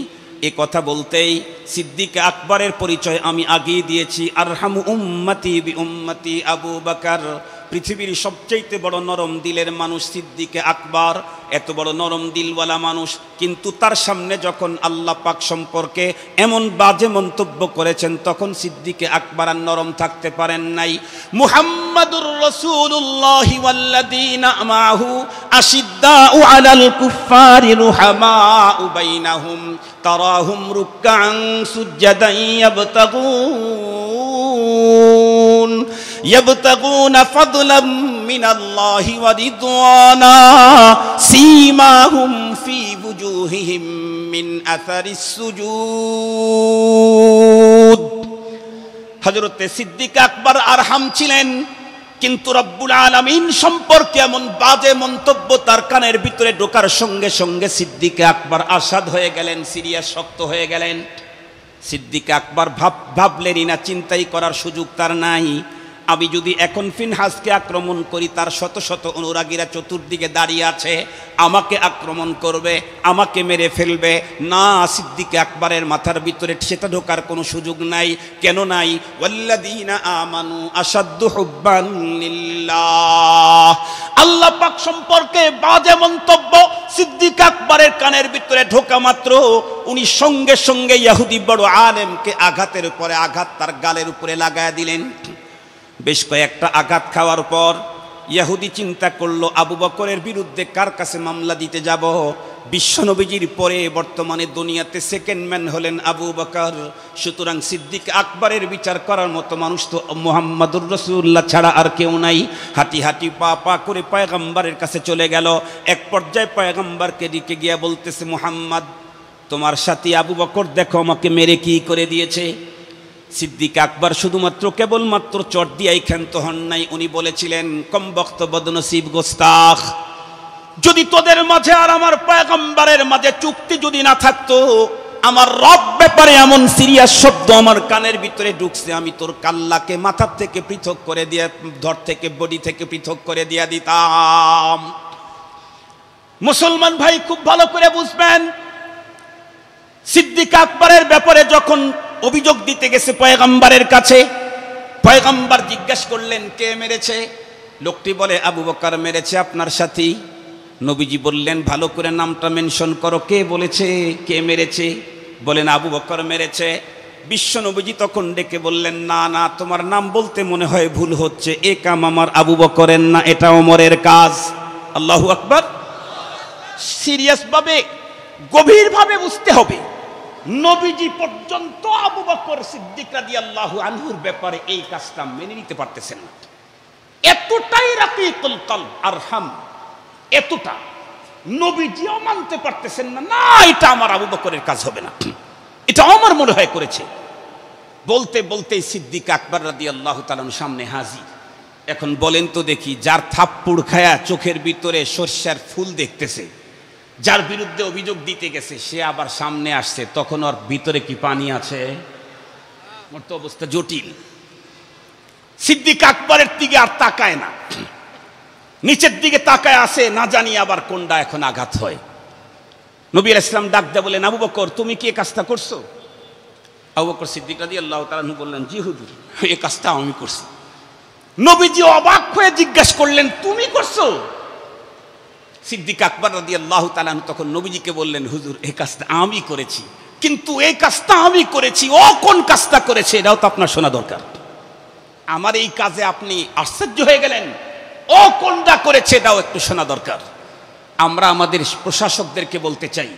এ কথা বলতেই সিদ্দিক আকবরের পরিচয় আমি আগেই দিয়েছি, আরহামু উম্মতি বি উম্মতি আবু বকর। পৃথিবীর সবচেয়ে বড় নরম দিলের মানুষ সিদ্দিক আকবর, এত বড় নরম দিলওয়ালা মানুষ, কিন্তু তার সামনে যখন আল্লাহ পাক সম্পর্কে এমন বাজে মন্তব্য করেছেন তখন সিদ্দিক আকবর আর নরম থাকতে পারেন নাই। মুহাম্মাদুর রাসূলুল্লাহ ওয়াল্লাযীনা মাআহু আশিদ্দাউ আলাল কুফফারি রুহামাউ বাইনাহুম তারাহুম রুকআন সুজদান ইয়াবতাগুনা ফাদলাম মিনাল্লাহি ওয়া রিদওয়ানা সীমাহুম ফি বুজুহিহিম মিন আসারিস সুজুদ। হযরতে সিদ্দিক আকবর আরহাম ছিলেন, কিন্তু রব্বুল আলামিন সম্পর্কে এমন বাজে মন্তব্য তার কানের ভিতরে ঢোকার সঙ্গে সঙ্গে সিদ্দিক আকবর আসাদ হয়ে গেলেন, সিরিয়াস শক্ত হয়ে গেলেন। সিদ্দিক আকবর ভাবলেনই না, চিন্তাই করার সুযোগ তার নাই। আমি যদি এখন ফিনহাসকে আক্রমণ করি, তার শত শত অনুরাগীরা চতুর্দিকে দাঁড়িয়ে আছে, আমাকে আক্রমণ করবে, আমাকে মেরে ফেলবে। না, সিদ্দিক আকবরের মাথার ভিতরে সেটা ঢোকার কোনো সুযোগ নাই। কেন নাই? ওয়াল্লাযীনা আমানু আশাদ্দু হুব্বান লিল্লাহ। আল্লাহ পাক সম্পর্কে বাজে মন্তব্য সিদ্দিক আকবরের কানের ভিতরে ঢোকা মাত্র উনি সঙ্গে সঙ্গে ইহুদি বড় আলেমকে আঘাতের উপরে আঘাত তার গালের উপরে লাগায় দিলেন। বেশ কয়েকটা আঘাত খাওয়ার পর ইহুদি চিন্তা করলো, আবু বকরের বিরুদ্ধে কার কাছে মামলা দিতে যাব? বিশ্বনবীজির পরে বর্তমানে দুনিয়াতে সেকেন্ড ম্যান হলেন আবু বকর। সুতরাং সিদ্দিক আকবরের বিচার করার মতো মানুষ তো মুহাম্মাদুর রাসূলুল্লাহ ছাড়া আর কেউ নাই। হাঁটি হাঁটি পা পা করে পয়গম্বরের কাছে চলে গেল। এক পর্যায়ে পয়গম্বরকে দিকে গিয়া বলতেছে, মুহাম্মদ, তোমার সাথী আবু বকর দেখো আমাকে মেরে কি করে দিয়েছে। সিদ্দিক আকবর শুধুমাত্র কেবলমাত্র চট দিয়াই ক্ষান্ত হন নাই, উনি বলেছিলেন, কম বক্ত বদনসিব গোস্তাখ, যদি তোদের মাঝে আর আমার পয়গম্বরের মাঝে চুক্তি যদি না থাকতো, আমার রব ব্যাপারে এমন সিরিয়াস শব্দ আমার কানের ভিতরে ঢুকছে, আমি তোর কাল্লাকে মাথার থেকে পৃথক করে দিয়ে, ধর থেকে বডি থেকে পৃথক করে দিয়া দিতাম। মুসলমান ভাই খুব ভালো করে বুঝবেন, সিদ্দিক আকবরের ব্যাপারে যখন অভিযোগ দিতে গেছে পয়গম্বরের কাছে, পয়গম্বর জিজ্ঞাসা করলেন কে মেরেছে? লোকটি বলে আবু বকর মেরেছে আপনার সাথী। নবীজি বললেন ভালো করে নামটা মেনশন করো, কে বলেছে, কে মেরেছে? বলেন আবু বকর মেরেছে। বিশ্ব নবীজি তখন ডেকে বললেন না না, তোমার নাম বলতে মনে হয় ভুল হচ্ছে, এ কাম আমার আবু বকরের না, এটা ওমরের কাজ। আল্লাহু আকবার। সিরিয়াস ভাবে গভীরভাবে বুঝতে হবে, নবীজি পর্যন্ত আবু বকর সিদ্দিক রাদিয়াল্লাহু আনহুর ব্যাপারে এই কাজটা মেনে নিতে পারতেছেন না। এতটাই রাকিকুল কলব আরহাম, এতটা নবীজিও মানতে পারতেছেন না, না এটা আমার আবু বকরের কাজ হবে না, এটা আমার মনে হয় করেছে। বলতে বলতে সিদ্দিক আকবর রাদিয়াল্লাহু তাআলা সামনে হাজির। এখন বলেন তো দেখি, যার থাপ্পড় খায়া চোখের ভিতরে সর্ষার ফুল দেখতেছে, যার বিরুদ্ধে অভিযোগ দিতে গেছে, সে আবার সামনে আসছে, তখন ওর ভিতরে কি পানি আছে? ওর তো অবস্থা জটিল। সিদ্দিক আকবরের দিকে আর তাকায় না, নিচের দিকে তাকায় আসে, না জানি আবার কোনটা এখন আঘাত হয়। নবী আলাইহিস সালাম ডাক দিয়ে বলেন আবু বকর তুমি কি এই কাজটা করছো? আবু বকর সিদ্দিক রাদিয়াল্লাহু তাআলা বললেন জি হুজুর, এই কাজটা আমি করছি। নবীজি অবাক হয়ে জিজ্ঞাসা করলেন তুমি করছো? সিদ্দিক আকবর রাদিয়াল্লাহু তাআলা তখন নবীজিকে বললেন হুজুর এই কাজটা আমি করেছি, কিন্তু এই কাজটা আমি করেছি, ও কোন কাজটা করেছে এটাও তো আপনার শোনা দরকার। আমার এই কাজে আপনি আশ্চর্য হয়ে গেলেন, ও কোনটা করেছে এটাও একটু শোনা দরকার। আমরা আমাদের প্রশাসকদেরকে বলতে চাই,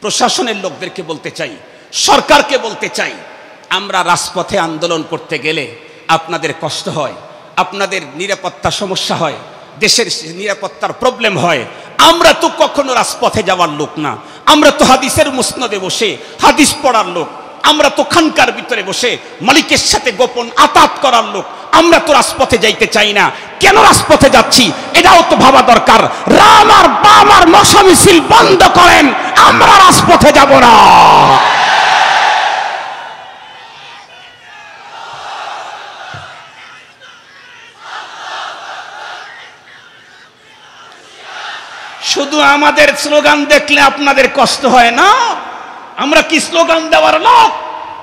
প্রশাসনের লোকদেরকে বলতে চাই, সরকারকে বলতে চাই, আমরা রাজপথে আন্দোলন করতে গেলে আপনাদের কষ্ট হয়, আপনাদের নিরাপত্তা সমস্যা হয়, দেশের নিরাপত্তার প্রবলেম হয়। আমরা তো কখনো রাজপথে যাওয়ার লোক না, আমরা তো হাদিসের মুসনদে বসে হাদিস পড়ার লোক, আমরা তো খানকার ভিতরে বসে মালিকের সাথে গোপন আতাত করার লোক। আমরা তো রাজপথে যাইতে চাই না। কেন রাজপথে যাচ্ছি এটাও তো ভাবা দরকার। রাম আর বাম আর মশা মিছিল বন্ধ করেন, আমরা রাজপথে যাব না। শুধু আমাদের স্লোগান দেখলে আপনাদের কষ্ট হয় না? আমরা কি স্লোগান দেওয়ার লোক?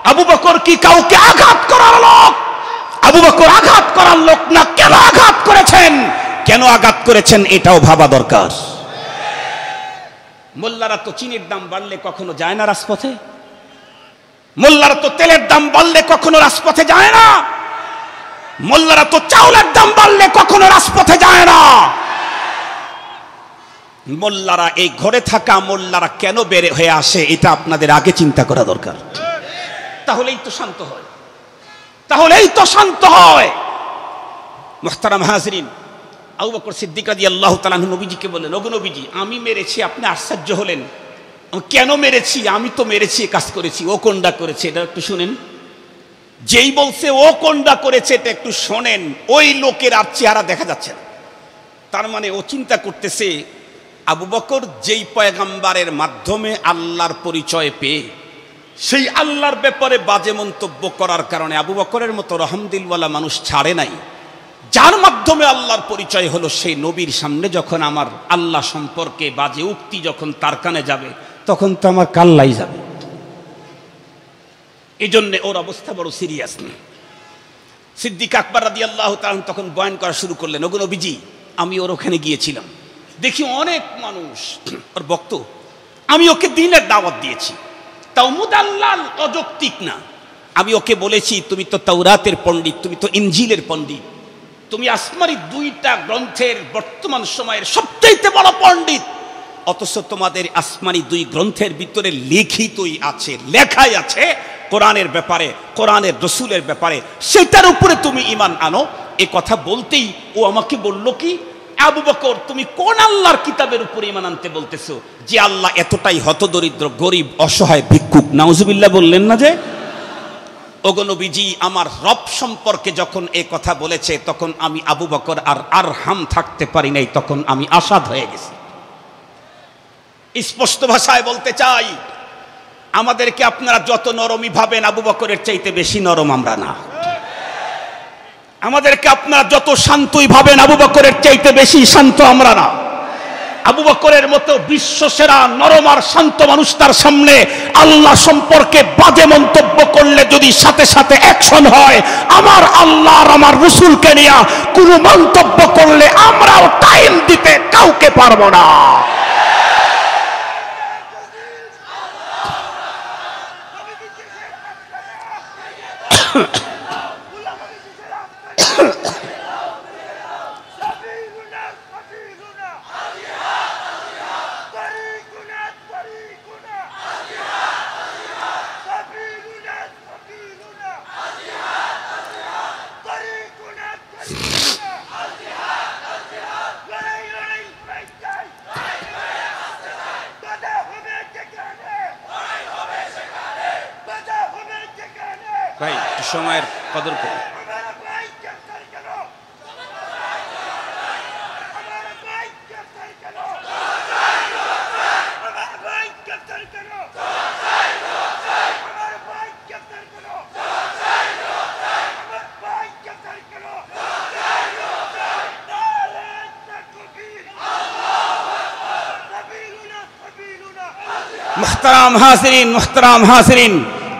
আবু বকর কি কাউকে আঘাত করার লোক? আবু বকর আঘাত করার লোক না। কেন আঘাত করেছেন, কেন আঘাত করেছেন এটাও ভাবা দরকার। মোল্লারা তো চিনির দাম বাড়লে কখনো যায় না রাজপথে, মোল্লারা তো তেলের দাম বাড়লে কখনো রাজপথে যায় না, মোল্লারা তো চাউলের দাম বাড়লে কখনো রাজপথে যায় না। মোল্লারা, এই ঘরে থাকা মোল্লারা কেন বের হয়ে আসে এটা আপনাদের আগে চিন্তা করা দরকার। তাহলেই তো শান্ত হয়, তাহলেই তো শান্ত হয়। মুহতারাম হাজরিন, আবু বকর সিদ্দিক রাদিয়াল্লাহু তাআলা নবীজিকে বললেন ওগো নবীজি আমি মেরেছি। আপনি আশ্চর্য হলেন, কেন মেরেছি? আমি তো মেরেছি, কাজ করেছি। ও কোনটা করেছে এটা একটু শুনেন। যেই বলছে ও কোনটা করেছে এটা একটু শোনেন, ওই লোকের আর চেহারা দেখা যাচ্ছে না। তার মানে ও চিন্তা করতেছে আবু বকর যেই পয়গম্বরের মাধ্যমে আল্লাহর পরিচয় পেয়ে সেই আল্লাহর ব্যাপারে বাজে মন্তব্য করার কারণে আবু বকরের মতো রহমদিলওয়ালা মানুষ ছাড়ে নাই, যার মাধ্যমে আল্লাহর পরিচয় হলো সেই নবীর সামনে যখন আমার আল্লাহ সম্পর্কে বাজে উক্তি যখন তার কানে যাবে তখন তো আমার কাল্লাই যাবে। এই জন্যে ওর অবস্থা বড় সিরিয়াস। সিদ্দিক আকবর রাদিয়াল্লাহু তাআলা তখন বয়ান করা শুরু করলেন ওগো নবীজি আমি ওর ওখানে গিয়েছিলাম, দেখি অনেক মানুষ ওর ভক্ত, আমি ওকে দিনের দাওয়াত দিয়েছি, তাও মুদাল্লাল অযৌক্তিক না। আমি ওকে বলেছি তুমি তো তাওরাতের পণ্ডিত, তুমি তো ইনজিলের পণ্ডিত, তুমি আসমানি দুইটা গ্রন্থের বর্তমান সময়ের সবচেয়ে বড় পণ্ডিত, অথচ তোমাদের আসমানি দুই গ্রন্থের ভিতরে লিখিতই আছে, লেখাই আছে কোরআনের ব্যাপারে, কোরআনের রসুলের ব্যাপারে, সেটার উপরে তুমি ঈমান আনো। এ কথা বলতেই ও আমাকে বলল কি আবু বকর তুমি কোন আল্লাহর কিতাবের উপরে ঈমান আনতে বলতেছো যে আল্লাহ এতটাই হতদরিদ্র, গরিব, অসহায়, ভিক্ষুক? নাউজুবিল্লাহ বললেন না যে? ওগো নবীজি আমার রব সম্পর্কে যখন এই কথা বলেছে তখন আমি আবু বকর আর আরহাম থাকতে পারি নাই, তখন আমি আসাদ হয়ে গেছি। স্পষ্ট ভাষায় বলতে চাই, আমাদেরকে আপনারা যত নরমই ভাবেন আবু বকরের চাইতে বেশি নরম আমরা না। আমাদেরকে আপনারা যত শান্তই ভাবেন আবু বকরের চাইতে বেশি শান্ত আমরা না। আবু বকরের মতো বিশ্বসেরা নরম আর শান্ত মানুষটার সামনে আল্লাহ সম্পর্কে বাজে মন্তব্য করলে যদি সাথে সাথে অ্যাকশন হয়, আমার আল্লাহ আর আমার রাসূলকে নিয়ে কোনো মন্তব্য করলে আমরাও টাইম দিতে কাউকে পারবো না। ভাই একটু সময়ের কদর করুন। মুহতারাম হাজিরিন, মুহতারাম হাজিরিন,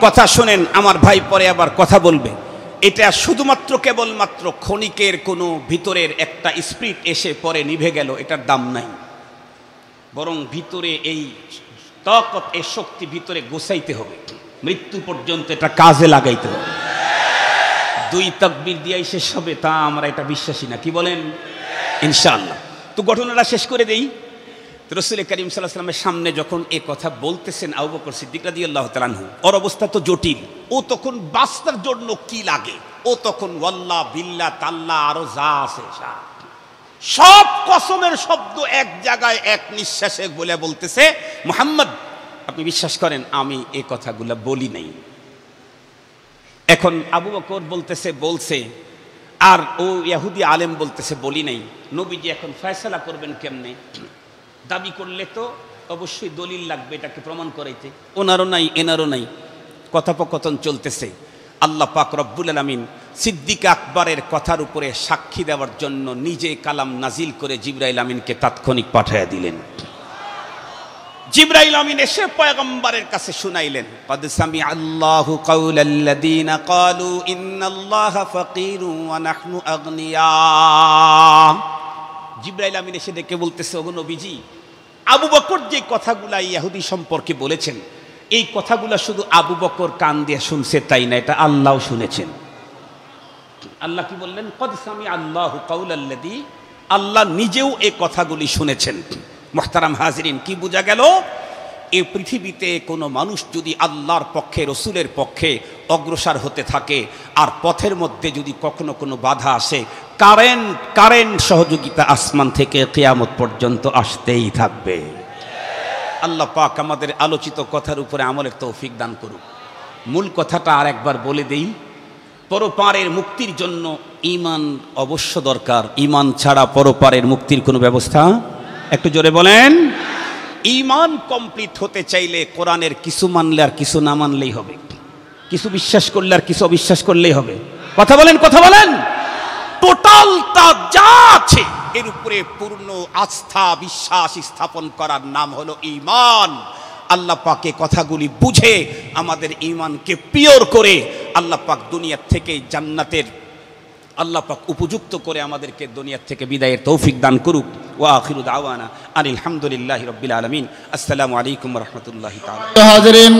কথা শুনেন, আমার ভাই পরে আবার কথা বলবে। এটা শুধুমাত্র কেবলমাত্র ক্ষণিকের কোনো ভিতরের একটা স্পিরিট এসে পরে নিভে গেল, এটার দাম নাই। বরং ভিতরে এই তাকত, এই শক্তি ভিতরে গোছাইতে হবে, মৃত্যু পর্যন্ত এটা কাজে লাগাইতে হবে। 2 তাকবীর দিয়াই শেষ হবে তা আমরা এটা বিশ্বাসী না, কি বলেন? ইনশাআল্লাহ। তো ঘটনাটা শেষ করে দেই। রাসূল করিম সাল্লাল্লাহু আলাইহি ওয়াসাল্লামের সামনে যখন এই কথা বলতেছেন আবু বকর সিদ্দিক রাদিয়াল্লাহু তাআলা আনহু, ওর অবস্থা তো জটিল। ও তখন বাঁচার জন্য কি লাগে, ও তখন ওয়াল্লাহ বিল্লাহ তাল্লাহ আরো যা আছে সব কসমের শব্দ এক জায়গায় এক নিঃশ্বাসে বলে বলতেছে, মুহাম্মদ আপনি বিশ্বাস করেন আমি এই কথাগুলো বলি নাই। এখন আবু বকর বলছে আর ও ইহুদি আলেম বলতেছে বলি নাই। নবীজি এখন ফয়সালা করবেন কেমনে? দাবি করলে তো অবশ্যই দলিল লাগবে এটাকে প্রমাণ করাইতে, ওনারও নাই এনারও নাই, কথোপকথন চলতেছে। আল্লাহ পাক রব্বুল আলামিন সিদ্দিক আকবরের কথার উপরে সাক্ষী দেওয়ার জন্য নিজে কালাম নাজিল করে জিবরাইল আমিনকে তাৎক্ষণিক পাঠিয়ে দিলেন। জিবরাইল আমিন এসে পয়গম্বরের কাছে শুনাইলেন, ক্বাদ সামিআ আল্লাহু কাওলাল্লাযীনা ক্বালু ইন্নাল্লাহা ফাকীরুন ওয়া নাহনু আগনিয়া। জিবরাইল আমিন এসে ডেকে বলতেছে, ওগো নবীজি, আবু বকর যে কথাগুলা ইহুদি সম্পর্কে বলেছেন, এই কথাগুলা শুধু আবু বকর কান দিয়ে শুনছে তাই না, এটা আল্লাহও শুনেছেন। আল্লাহ কি বললেন? ক্বাদ সামিআ আল্লাহু কাওলাল্লাযী, আল্লাহ নিজেও এই কথাগুলি শুনেছেন। মুহতারাম হাজিরিন, কি বোঝা গেল? এই পৃথিবীতে কোনো মানুষ যদি আল্লাহর পক্ষে, রসুলের পক্ষে অগ্রসর হতে থাকে আর পথের মধ্যে যদি কখনো কোনো বাধা আসে, কারেন্ট সহযোগিতা আসমান থেকে কিয়ামত পর্যন্ত আসতেই থাকবে। আল্লাহ পাক আমাদের আলোচিত কথার উপরে আমলের তৌফিক দান করুক। মূল কথাটা আর একবার বলে দেই, পরপারের মুক্তির জন্য ঈমান অবশ্য দরকার। ঈমান ছাড়া পরপারের মুক্তির কোনো ব্যবস্থা, একটু জোরে বলেন। ঈমান কমপ্লিট হতে চাইলে কোরআনের কিছু মানলে আর কিছু না মানলেই হবে, কিছু বিশ্বাস করলে আর কিছু অবিশ্বাস করলেই হবে। কথা বলেন, কথা বলেন। টোটালটা যা আছে এর উপরে পূর্ণ আস্থা বিশ্বাস স্থাপন করার নাম হলো ঈমান। আল্লাহ পাকে কথাগুলি বুঝে আমাদের ঈমানকে পিওর করে আল্লাহ পাক দুনিয়ার থেকে জান্নাতের আল্লাহ পাক উপযুক্ত করে আমাদেরকে দুনিয়ার থেকে বিদায়ের তৌফিক দান করুক। ওয়া আখিরু দাওয়ানা আনিল হামদুলিল্লাহি রাব্বিল আলামিন। আসসালামু আলাইকুম ওয়া রাহমাতুল্লাহি তাআলা। হাজিরিন,